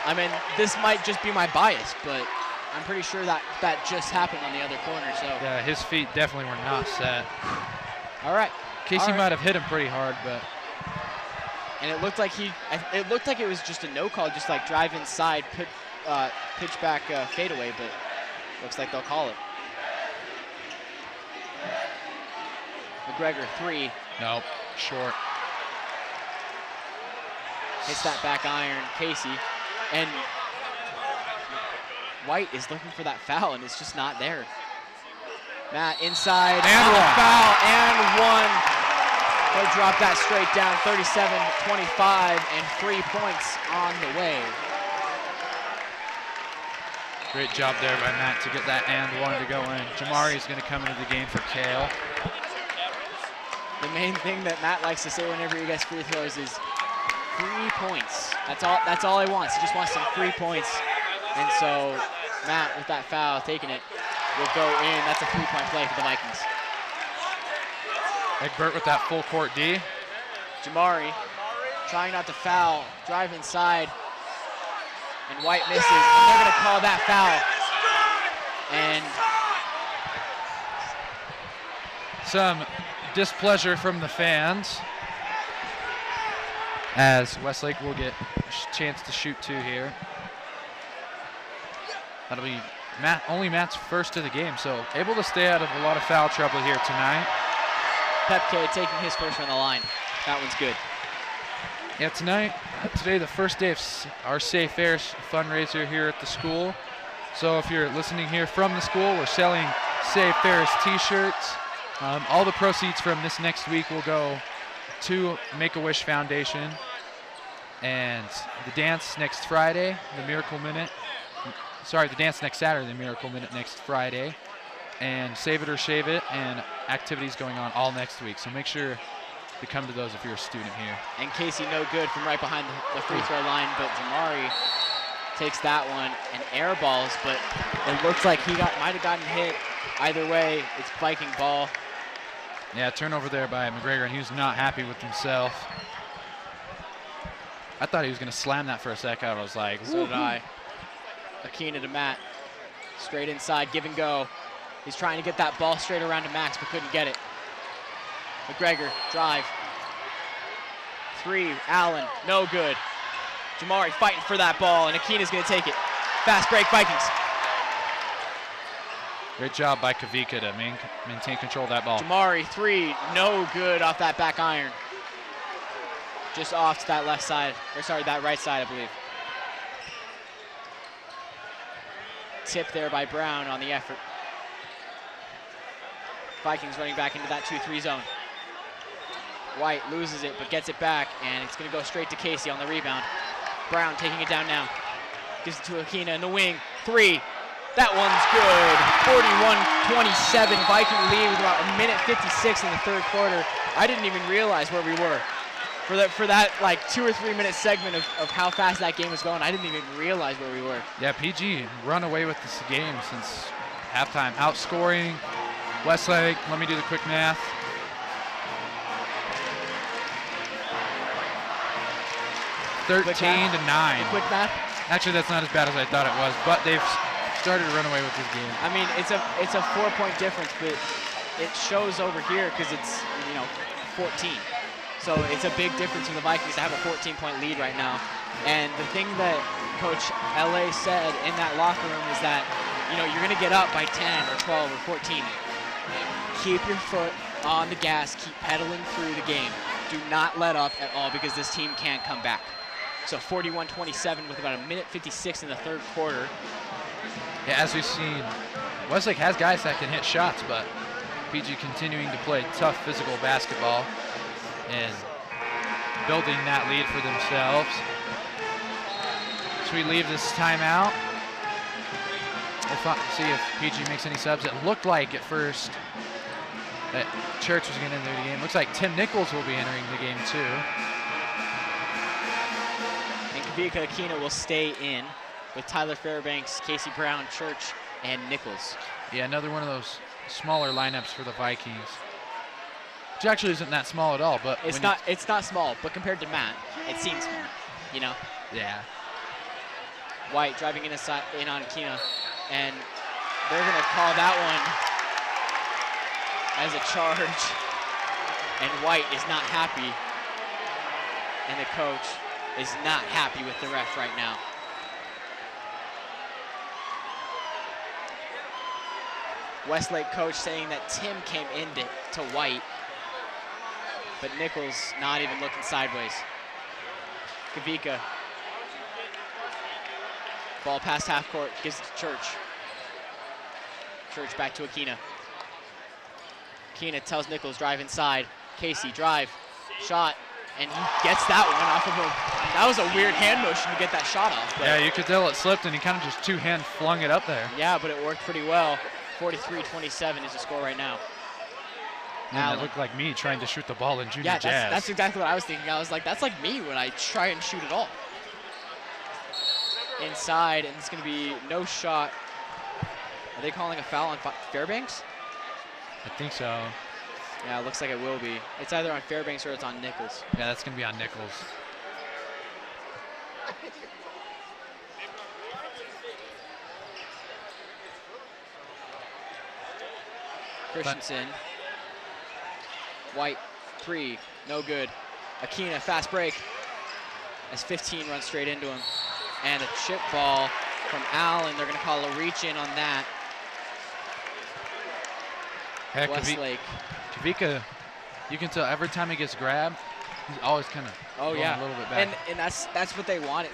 I mean, this might just be my bias, but I'm pretty sure that just happened on the other corner, so. Yeah, his feet definitely were not set. All right. Casey might have hit him pretty hard, but. And it looked like it was just a no call, just like drive inside, pitch back fadeaway, but looks like they'll call it. McGregor, 3. Nope, short. Hits that back iron, Casey. And White is looking for that foul, and it's just not there. Matt inside, and one. Foul, and one. He'll drop that straight down, 37-25, and 3 points on the way. Great job there by Matt to get that and one to go in. Jamari is going to come into the game for Kale. The main thing that Matt likes to say whenever he gets free throws is 3 points. That's all he wants. He just wants some 3 points. And so Matt, with that foul, taking it, will go in. That's a 3-point play for the Vikings. Egbert with that full court D. Jamari trying not to foul, drive inside, and White misses. And they're going to call that foul. And some displeasure from the fans, as Westlake will get a chance to shoot 2 here. That'll be only Matt's first of the game, so able to stay out of a lot of foul trouble here tonight. Pepke taking his first from the line. That one's good. Yeah, today the first day of our Safe Air fundraiser here at the school. So if you're listening here from the school, we're selling Safe Ferris t-shirts. All the proceeds from this next week will go to Make-A-Wish Foundation. And the dance next Friday, the Miracle Minute. Sorry, the dance next Saturday, the Miracle Minute next Friday. And Save It or Shave It, and activities going on all next week. So make sure to come to those if you're a student here. And Casey no good from right behind the free throw line, but Jamari takes that one and air balls, but it looks like he might have gotten hit. Either way, it's Viking ball. Yeah, turnover there by McGregor, and he was not happy with himself. I thought he was going to slam that for a second. I was like, so did I. Akina to Matt. Straight inside, give and go. He's trying to get that ball straight around to Max, but couldn't get it. McGregor, drive. 3, Allen, no good. Jamari fighting for that ball, and Akina's going to take it. Fast break, Vikings. Great job by Kavika to maintain control of that ball. Jamari, 3, no good off that back iron. Just off to that left side, or sorry, that right side, I believe. Tip there by Brown on the effort. Vikings running back into that 2-3 zone. White loses it, but gets it back, and it's going to go straight to Casey on the rebound. Brown taking it down now. Gives it to Akina in the wing. 3. That one's good. 41-27. Viking lead with about 1:56 in the third quarter. I didn't even realize where we were. For that like 2 or 3 minute segment of how fast that game was going, I didn't even realize where we were. Yeah, PG run away with this game since halftime. Outscoring Westlake. Let me do the quick math. 13-9. Quick math? Actually, that's not as bad as I thought it was, but they've started to run away with this game. I mean, it's a 4-point difference, but it shows over here because it's 14. So it's a big difference for the Vikings to have a 14-point lead right now. And the thing that Coach LA said in that locker room is that you're going to get up by 10 or 12 or 14. Keep your foot on the gas. Keep pedaling through the game. Do not let up at all because this team can't come back. So 41-27 with about 1:56 in the third quarter. Yeah, as we've seen, Westlake has guys that can hit shots, but PG continuing to play tough physical basketball and building that lead for themselves. So we leave this timeout. We'll see if PG makes any subs. It looked like at first that Church was going to enter the game. Looks like Tim Nichols will be entering the game too. And Kavika Akina will stay in with Tyler Fairbanks, Casey Brown, Church, and Nichols. Yeah, another one of those smaller lineups for the Vikings. Which actually isn't that small at all, but it's not small, but compared to Matt, it seems small, Yeah. White driving in on Akina, and they're gonna call that one as a charge. And White is not happy, and the coach is not happy with the ref right now. Westlake coach saying that Tim came into to White, but Nichols not even looking sideways. Kavika. Ball past half court, gives it to Church. Church back to Akina. Akina tells Nichols, drive inside. Casey, drive, shot, and he gets that one off of him. That was a weird hand motion to get that shot off. Yeah, you could tell it slipped, and he kind of just two-hand flung it up there. Yeah, but it worked pretty well. 43-27 is the score right now. Man, that looked like me trying to shoot the ball in junior jazz. Yeah, that's exactly what I was thinking. I was like, that's like me when I try and shoot it all. Inside, and it's going to be no shot. Are they calling a foul on Fairbanks? I think so. Yeah, it looks like it will be. It's either on Fairbanks or it's on Nichols. Yeah, that's going to be on Nichols. Christensen. White, 3, no good. Akina, fast break. As 15 runs straight into him. And a chip ball from Allen. They're going to call a reach in on that. Heck, Westlake. Kavika, you can tell every time he gets grabbed, he's always kind of a little bit back. And that's what they wanted.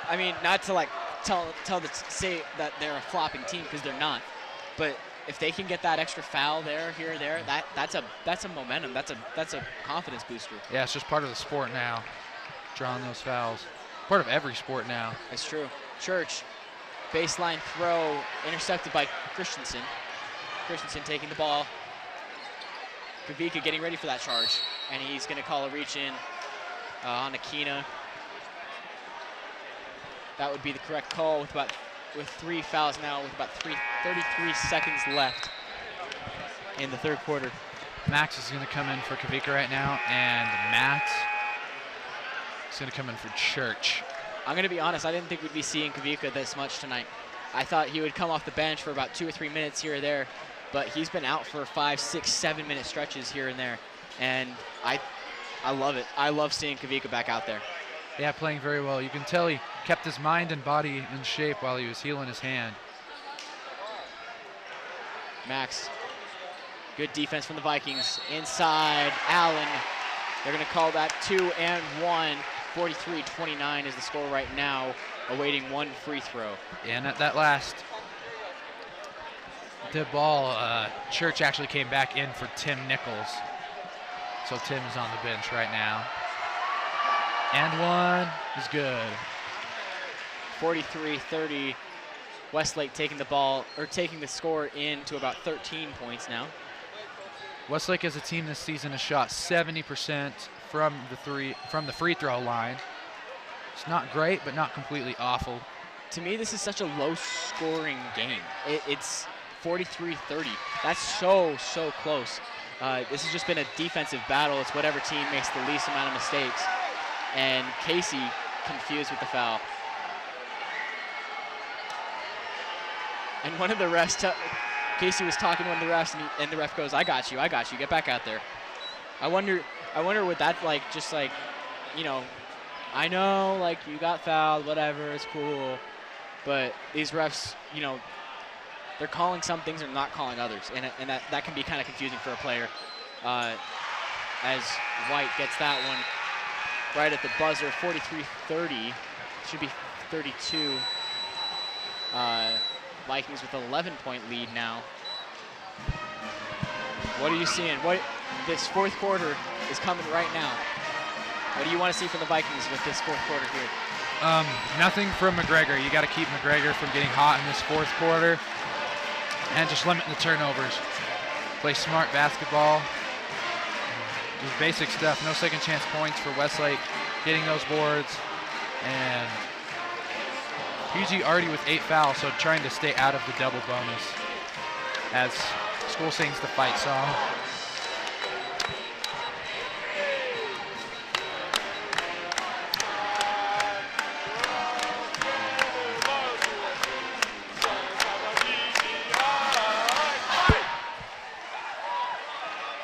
I mean, not to like say that they're a flopping team because they're not, but if they can get that extra foul there, here, there, that's a momentum. That's a confidence booster. Yeah, it's just part of the sport now, drawing those fouls. Part of every sport now. That's true. Church, baseline throw intercepted by Christensen. Christensen taking the ball. Kavika getting ready for that charge, and he's going to call a reach in on Akina. That would be the correct call with 3 fouls now, with about 33 seconds left in the third quarter. Max is going to come in for Kavika right now, and Matt is going to come in for Church. I'm going to be honest, I didn't think we'd be seeing Kavika this much tonight. I thought he would come off the bench for about 2 or 3 minutes here or there, but he's been out for 5, 6, 7 minute stretches here and there, and I love it. I love seeing Kavika back out there. Yeah, playing very well. You can tell he kept his mind and body in shape while he was healing his hand. Max, good defense from the Vikings. Inside, Allen. They're going to call that 2 and 1. 43-29 is the score right now, awaiting one free throw. And at that last tip ball, Church actually came back in for Tim Nichols. So Tim is on the bench right now. And one is good. 43-30. Westlake taking the ball, or taking the score in to about 13 points now. Westlake as a team this season has shot 70% from the free throw line. It's not great, but not completely awful. To me, this is such a low-scoring game. It's 43-30. That's so close. This has just been a defensive battle. It's whatever team makes the least amount of mistakes. And Casey confused with the foul. And one of the refs, Casey was talking to one of the refs, and the ref goes, I got you, get back out there. I wonder would that just you know, I know, like, you got fouled, whatever, it's cool. But these refs, you know, they're calling some things and not calling others. And that can be kind of confusing for a player. As White gets that one right at the buzzer, 43-30. Should be 32. Vikings with an 11-point lead now. What are you seeing? This fourth quarter is coming right now. What do you want to see from the Vikings with this fourth quarter here? Nothing from McGregor. You got to keep McGregor from getting hot in this fourth quarter and just limit the turnovers. Play smart basketball. Just basic stuff. No second chance points for Westlake. Getting those boards. And PG already with 8 fouls, so trying to stay out of the double bonus as school sings the fight song.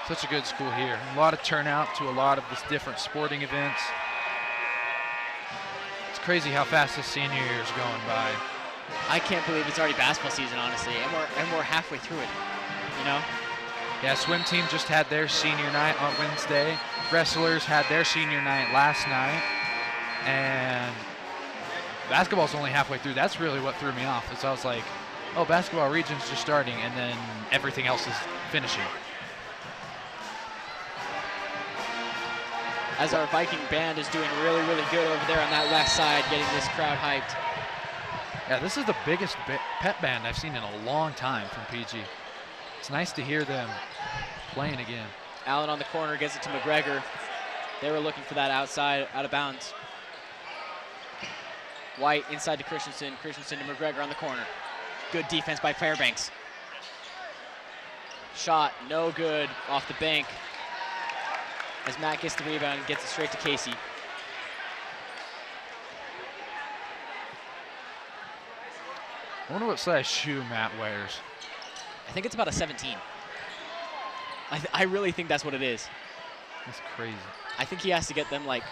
Such a good school here. A lot of turnout to a lot of these different sporting events. It's crazy how fast this senior year is going by. I can't believe it's already basketball season, honestly, and we're halfway through it, you know? Yeah, swim team just had their senior night on Wednesday. Wrestlers had their senior night last night. And basketball's only halfway through. That's really what threw me off. So I was like, oh, basketball region's just starting, and then everything else is finishing. As our Viking band is doing really good over there on that left side, getting this crowd hyped. Yeah, this is the biggest pep band I've seen in a long time from PG. It's nice to hear them playing again. Allen on the corner gets it to McGregor. They were looking for that outside, out of bounds. White inside to Christensen. Christensen to McGregor on the corner. Good defense by Fairbanks. Shot, no good, off the bank. As Matt gets the rebound and gets it straight to Casey. I wonder what size shoe Matt wears. I think it's about a 17. I really think that's what it is. That's crazy. I think he has to get them like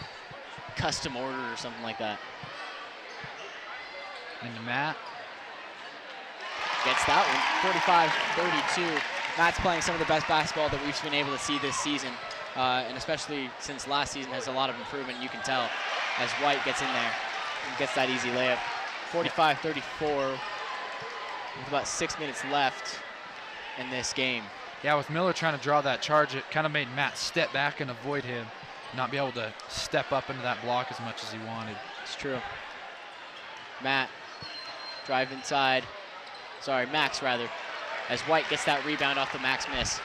custom order or something like that. Into Matt. Gets that one, 45-32. Matt's playing some of the best basketball that we've been able to see this season. And especially since last season has a lot of improvement, you can tell, as White gets in there and gets that easy layup. 45-34 with about 6 minutes left in this game. Yeah, with Miller trying to draw that charge, it kind of made Matt step back and avoid him, not be able to step up into that block as much as he wanted. It's true. Matt, drive inside. Sorry, Max rather, as White gets that rebound off the Max miss.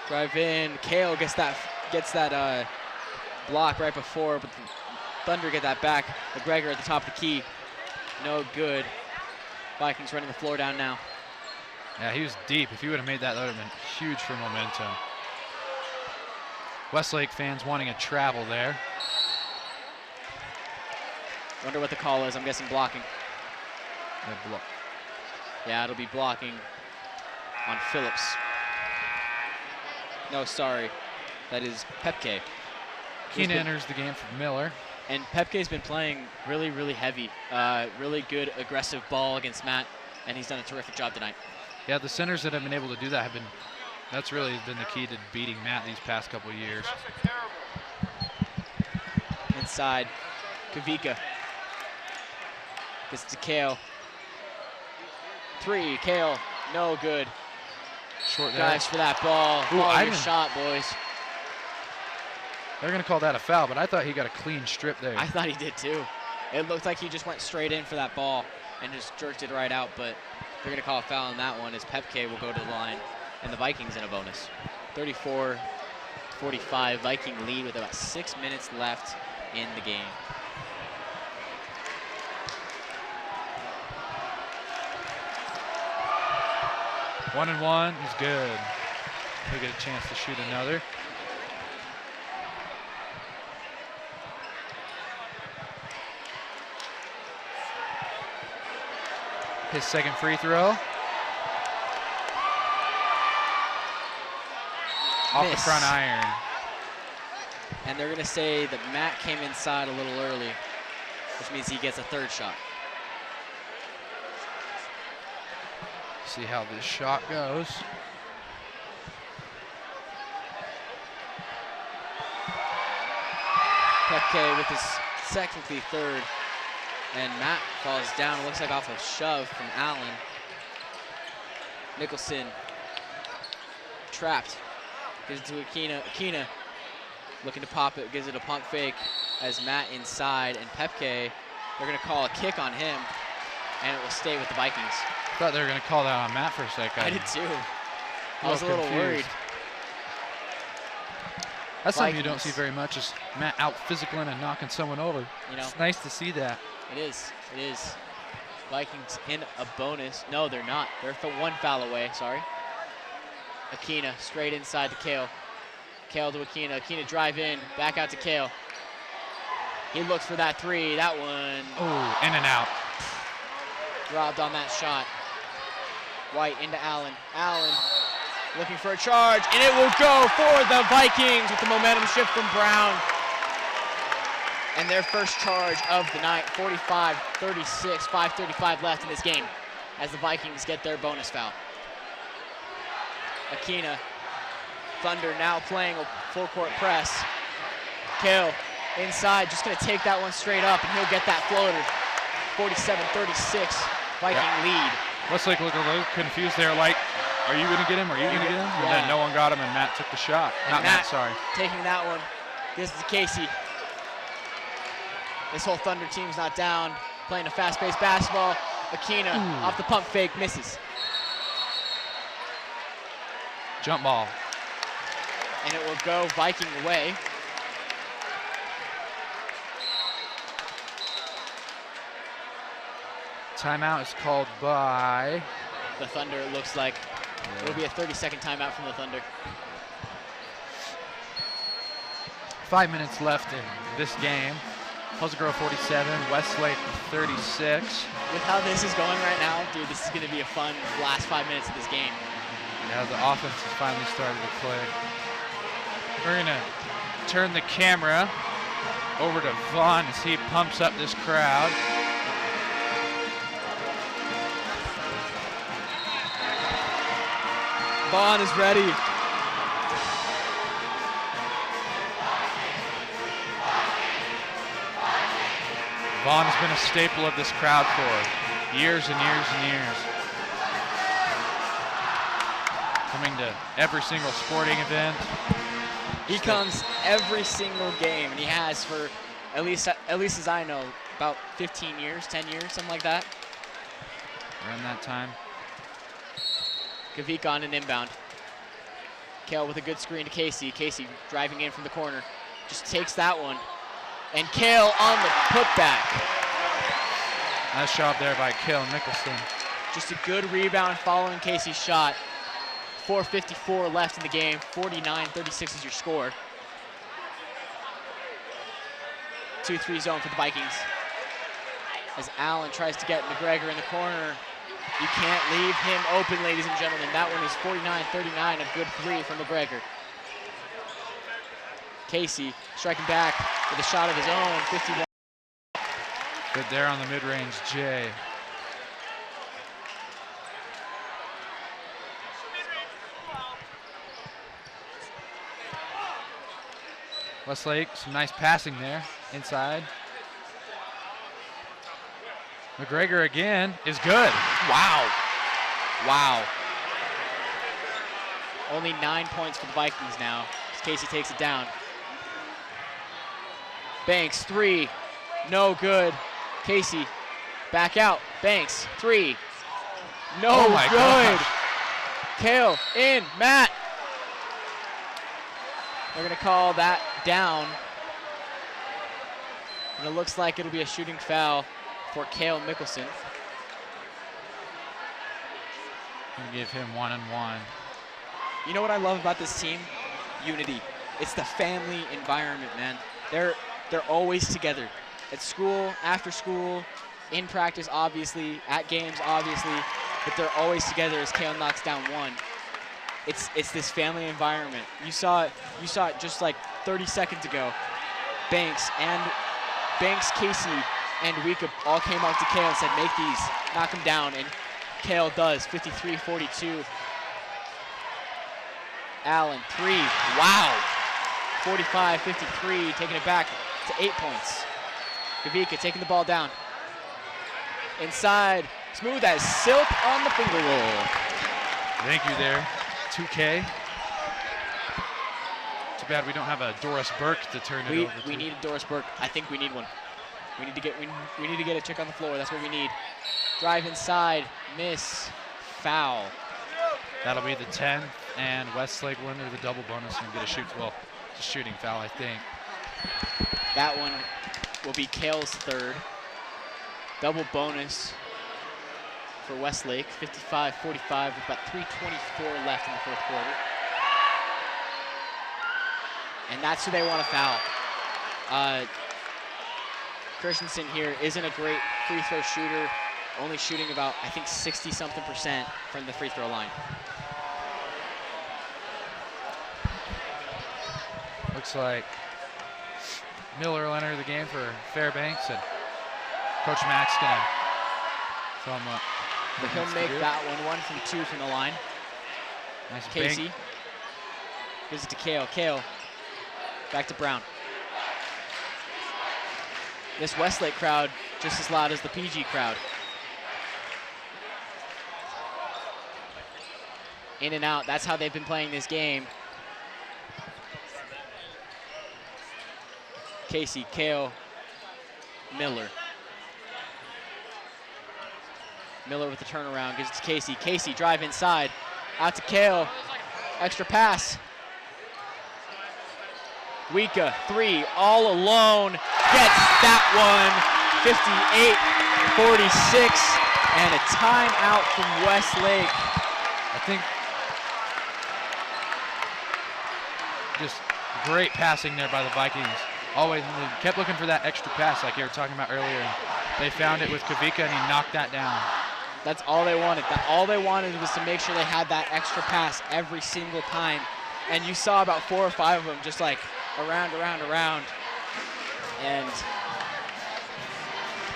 Drive in, Kale gets that block right before, but the Thunder get that back. McGregor at the top of the key, no good. Vikings running the floor down now. Yeah, he was deep. If he would have made that, that would have been huge for momentum. Westlake fans wanting a travel there. Wonder what the call is. I'm guessing blocking. Yeah, Yeah, it'll be blocking on Phillips. No, sorry. That is Pepke. Keena enters the game for Miller. And Pepke's been playing really, really heavy. Really good, aggressive ball against Matt, and he's done a terrific job tonight. Yeah, the centers that have been able to do that have been, that's really been the key to beating Matt these past couple of years. Inside, Kavika. Gets to Kale. 3, Kale, no good. Short there. Dives for that ball. Follow your shot, boys. They're going to call that a foul, but I thought he got a clean strip there. I thought he did too. It looked like he just went straight in for that ball and just jerked it right out, but they're going to call a foul on that one as Pepke will go to the line and the Vikings in a bonus. 34-45 Viking lead with about 6 minutes left in the game. One and one is good. He'll get a chance to shoot another. His second free throw. Off the front iron. And they're going to say that Matt came inside a little early, which means he gets a third shot. See how this shot goes. Pepke with his technically third, and Matt falls down. It looks like off a shove from Allen. Nicholson trapped. Gives it to Akina. Akina looking to pop it, gives it a pump fake as Matt inside, and Pepke, they're going to call a kick on him, and it will stay with the Vikings. I thought they were going to call that on Matt for a second. I did too. I was a little worried. That's something you don't see very much, is Matt out physicaling and knocking someone over. You know, it's nice to see that. It is. It is. Vikings in a bonus. No, they're not. They're one foul away. Sorry. Akina straight inside to Kale. Kale to Akina. Akina drive in. Back out to Kale. He looks for that three. That one. Oh, in and out. Robbed on that shot. White into Allen. Allen looking for a charge, and it will go for the Vikings with the momentum shift from Brown. And their first charge of the night, 45-36, 5:35 left in this game as the Vikings get their bonus foul. Akina, Thunder now playing a full court press. Kale inside, just gonna take that one straight up, and he'll get that floater. 47-36, Viking lead. Westlake looked a little confused there, like, are you gonna get him? Are you gonna get him? And then no one got him, and Matt took the shot. And Not Matt, sorry. Taking that one, gives it to Casey. This whole Thunder team's not down, playing a fast-paced basketball. Akina off the pump fake, misses. Jump ball. And it will go Viking away. Timeout is called by the Thunder. It looks like it'll be a 30-second timeout from the Thunder. 5 minutes left in this game. Hillsborough 47, Westlake 36. With how this is going right now, dude, this is going to be a fun last 5 minutes of this game. Yeah, the offense has finally started to click. We're going to turn the camera over to Vaughn as he pumps up this crowd. Vaughn is ready. Vaughn has been a staple of this crowd for years and years and years. Coming to every single sporting event. He comes every single game, and he has for at least as I know, about 15 years, 10 years, something like that. Around that time. Kavik on an inbound. Kale with a good screen to Casey. Casey driving in from the corner. Just takes that one. And Kale on the putback. Nice job there by Kale Nicholson. Just a good rebound following Casey's shot. 4:54 left in the game. 49-36 is your score. 2-3 zone for the Vikings. As Allen tries to get McGregor in the corner. You can't leave him open, ladies and gentlemen. That one is 49-39, a good three from McGregor. Casey striking back with a shot of his own, 51. Good there on the mid-range, Jay. Westlake, some nice passing there inside. McGregor again is good. Wow. Wow. Only 9 points for the Vikings now as Casey takes it down. Banks, three, no good. Casey, back out. Banks, three, no good. Kale, in, Matt. They're gonna call that down. And it looks like it'll be a shooting foul for Kale Mickelson. Gonna give him 1-and-1. You know what I love about this team? Unity. It's the family environment, man. They're always together. At school, after school, in practice, obviously, at games, obviously, but they're always together as Kale knocks down one. It's this family environment. You saw it just like 30 seconds ago. Banks, Casey, and Weka all came out to Kale and said, make these, knock them down, and Kale does, 53-42. Allen, three, wow. 45-53, taking it back to 8 points. Kavika taking the ball down. Inside, smooth as silk on the finger roll. Thank you there, 2K. Too bad we don't have a Doris Burke to turn it over to. We need a Doris Burke. I think we need one. We need to get a chick on the floor. That's what we need. Drive inside, miss, foul. That'll be the 10th, and Westlake will enter the double bonus and get a shooting foul, I think. That one will be Kale's third. Double bonus for Westlake, 55-45 with about 3:24 left in the fourth quarter. And that's who they want to foul. Christensen here isn't a great free throw shooter, only shooting about, I think, 60-something% from the free throw line. Looks like Miller will enter the game for Fairbanks, and Coach Mack's gonna throw him up. But he'll make that one from two from the line. Nice Casey bank. gives it to Kale. Kale back to Brown. This Westlake crowd just as loud as the PG crowd. In and out, that's how they've been playing this game. Casey, Kale, Miller. Miller with the turnaround, gives it to Casey. Casey, drive inside, out to Kale, extra pass. Weka, three, all alone, gets that one, 58-46, and a timeout from Westlake. I think just great passing there by the Vikings. Always kept looking for that extra pass like you were talking about earlier. And they found it with Kavika, and he knocked that down. That's all they wanted. All they wanted was to make sure they had that extra pass every single time. And you saw about 4 or 5 of them just like around. And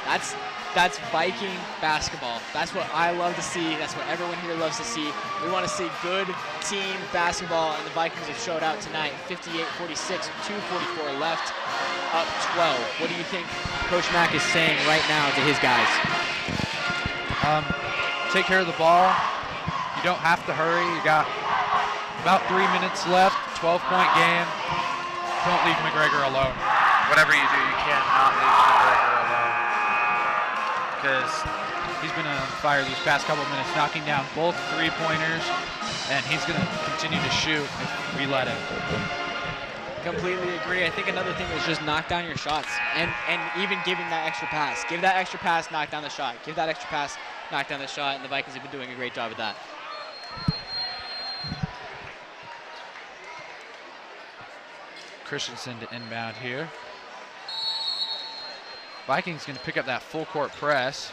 that's Viking basketball. That's what I love to see. That's what everyone here loves to see. We want to see good team basketball, and the Vikings have showed out tonight. 58-46, 2:44 left, up 12. What do you think Coach Mack is saying right now to his guys? Take care of the ball. You don't have to hurry. You got about 3 minutes left, 12-point game. Don't leave McGregor alone. Whatever you do, you cannot leave McGregor alone, because he's been on fire these past couple minutes, knocking down both three-pointers, and he's going to continue to shoot if we let him. Completely agree. I think another thing is just knock down your shots, and even giving that extra pass. Give that extra pass, knock down the shot. Give that extra pass, knock down the shot, and the Vikings have been doing a great job of that. Christensen to inbound here. Vikings going to pick up that full court press.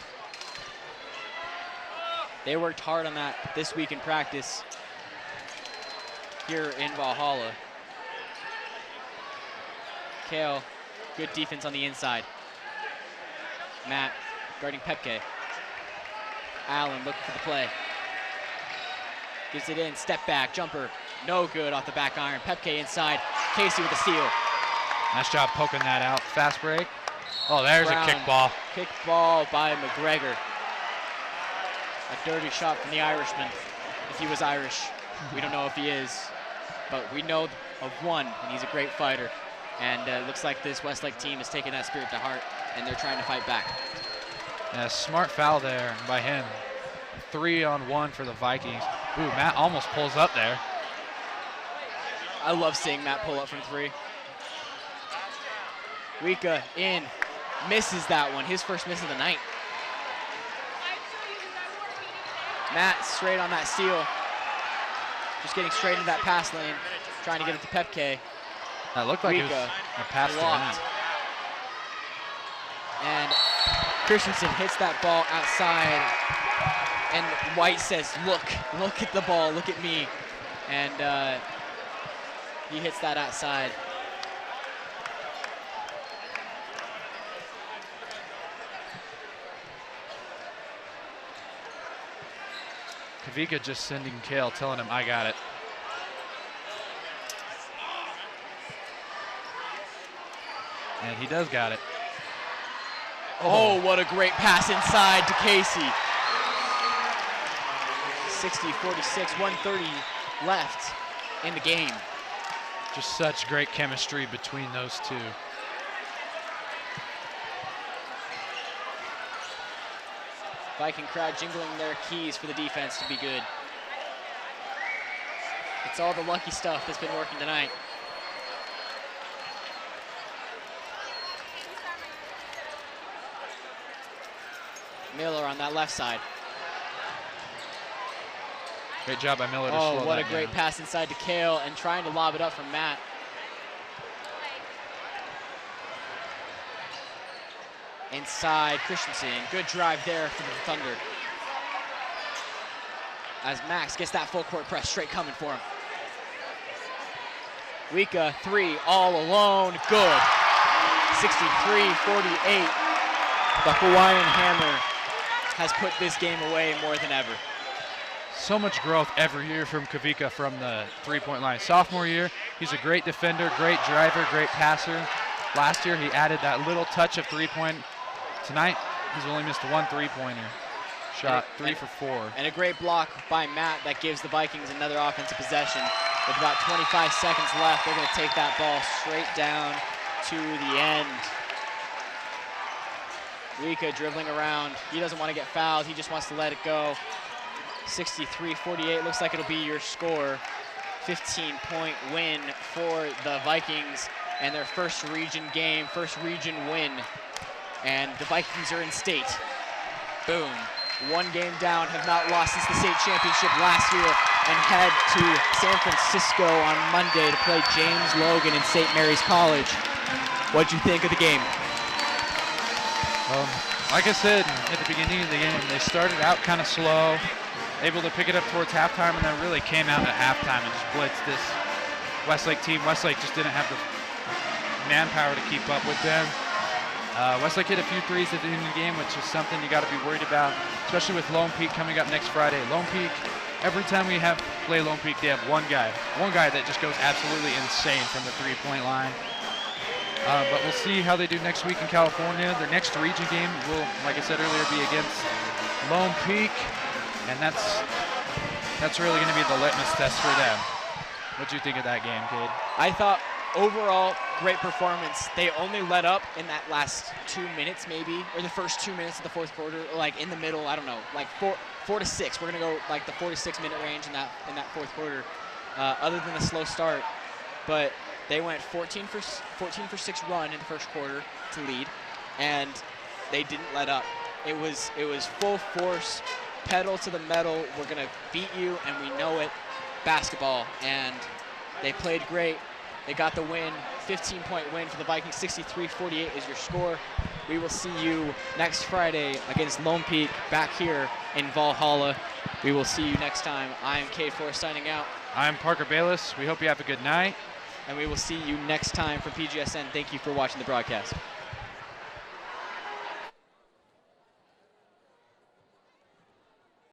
They worked hard on that this week in practice here in Valhalla. Kale, good defense on the inside. Matt guarding Pepke. Allen looking for the play. Gives it in, step back, jumper. No good off the back iron. Pepke inside. Casey with the steal. Nice job poking that out. Fast break. Oh, there's Brown, a kick ball. Kick ball by McGregor. A dirty shot from the Irishman, if he was Irish. We don't know if he is, but we know of one, and he's a great fighter. And it looks like this Westlake team is taking that spirit to heart, and they're trying to fight back. Yeah, smart foul there by him. 3-on-1 for the Vikings. Ooh, Matt almost pulls up there. I love seeing Matt pull up from three. Wika in, misses that one, his first miss of the night. Matt straight on that steal. Just getting straight into that pass lane, trying to get it to Pepke. That looked like it was Wika a pass to blocked. Matt. And Christensen hits that ball outside, and White says, look at the ball, look at me. And he hits that outside. Kavika just sending Kale, telling him, I got it. And he does got it. Oh, what a great pass inside to Casey. 60-46, 1:30 left in the game. Just such great chemistry between those two. Viking crowd jingling their keys for the defense to be good. It's all the lucky stuff that's been working tonight. Miller on that left side. Great job by Miller to slow Oh, what that a great down. pass inside to Kale and trying to lob it up from Matt. Inside Christensen, good drive there for the Thunder. As Max gets that full court press straight coming for him. Wika, three, all alone, good. 63-48. The Hawaiian Hammer has put this game away more than ever. So much growth every year from Kavika from the three-point line. Sophomore year, he's a great defender, great driver, great passer. Last year, he added that little touch of three-point. Tonight, he's only missed one three-pointer. Shot 3 for 4. And a great block by Matt that gives the Vikings another offensive possession. With about 25 seconds left, they're going to take that ball straight down to the end. Wika dribbling around. He doesn't want to get fouled. He just wants to let it go. 63-48 looks like it'll be your score. 15-point win for the Vikings and their first region game, first region win. And the Vikings are in state. Boom. One game down, have not lost since the state championship last year, and head to San Francisco on Monday to play James Logan in St. Mary's College. What'd you think of the game? Like I said at the beginning of the game, they started out kind of slow, able to pick it up towards halftime, and then really came out at halftime and just blitzed this Westlake team. Westlake just didn't have the manpower to keep up with them. Westlake hit a few threes at the end of the game, which is something you got to be worried about, especially with Lone Peak coming up next Friday. Lone Peak, every time we play Lone Peak, they have one guy that just goes absolutely insane from the three-point line. But we'll see how they do next week in California. Their next region game will, like I said earlier, be against Lone Peak, and that's really going to be the litmus test for them. What do you think of that game, Cade? I thought overall, great performance. They only let up in that last 2 minutes maybe, or the first 2 minutes of the fourth quarter, like in the middle, I don't know, like 4 to 6. We're gonna go like the 4 to 6 minute range in that fourth quarter, other than the slow start. But they went 14 for 6 run in the first quarter to lead, and they didn't let up. It was full force, pedal to the metal. We're gonna beat you, and we know it. Basketball, and they played great. They got the win, 15-point win for the Vikings. 63-48 is your score. We will see you next Friday against Lone Peak back here in Valhalla. We will see you next time. I am Cade Forrest signing out. I'm Parker Bayless. We hope you have a good night. And we will see you next time from PGSN. Thank you for watching the broadcast.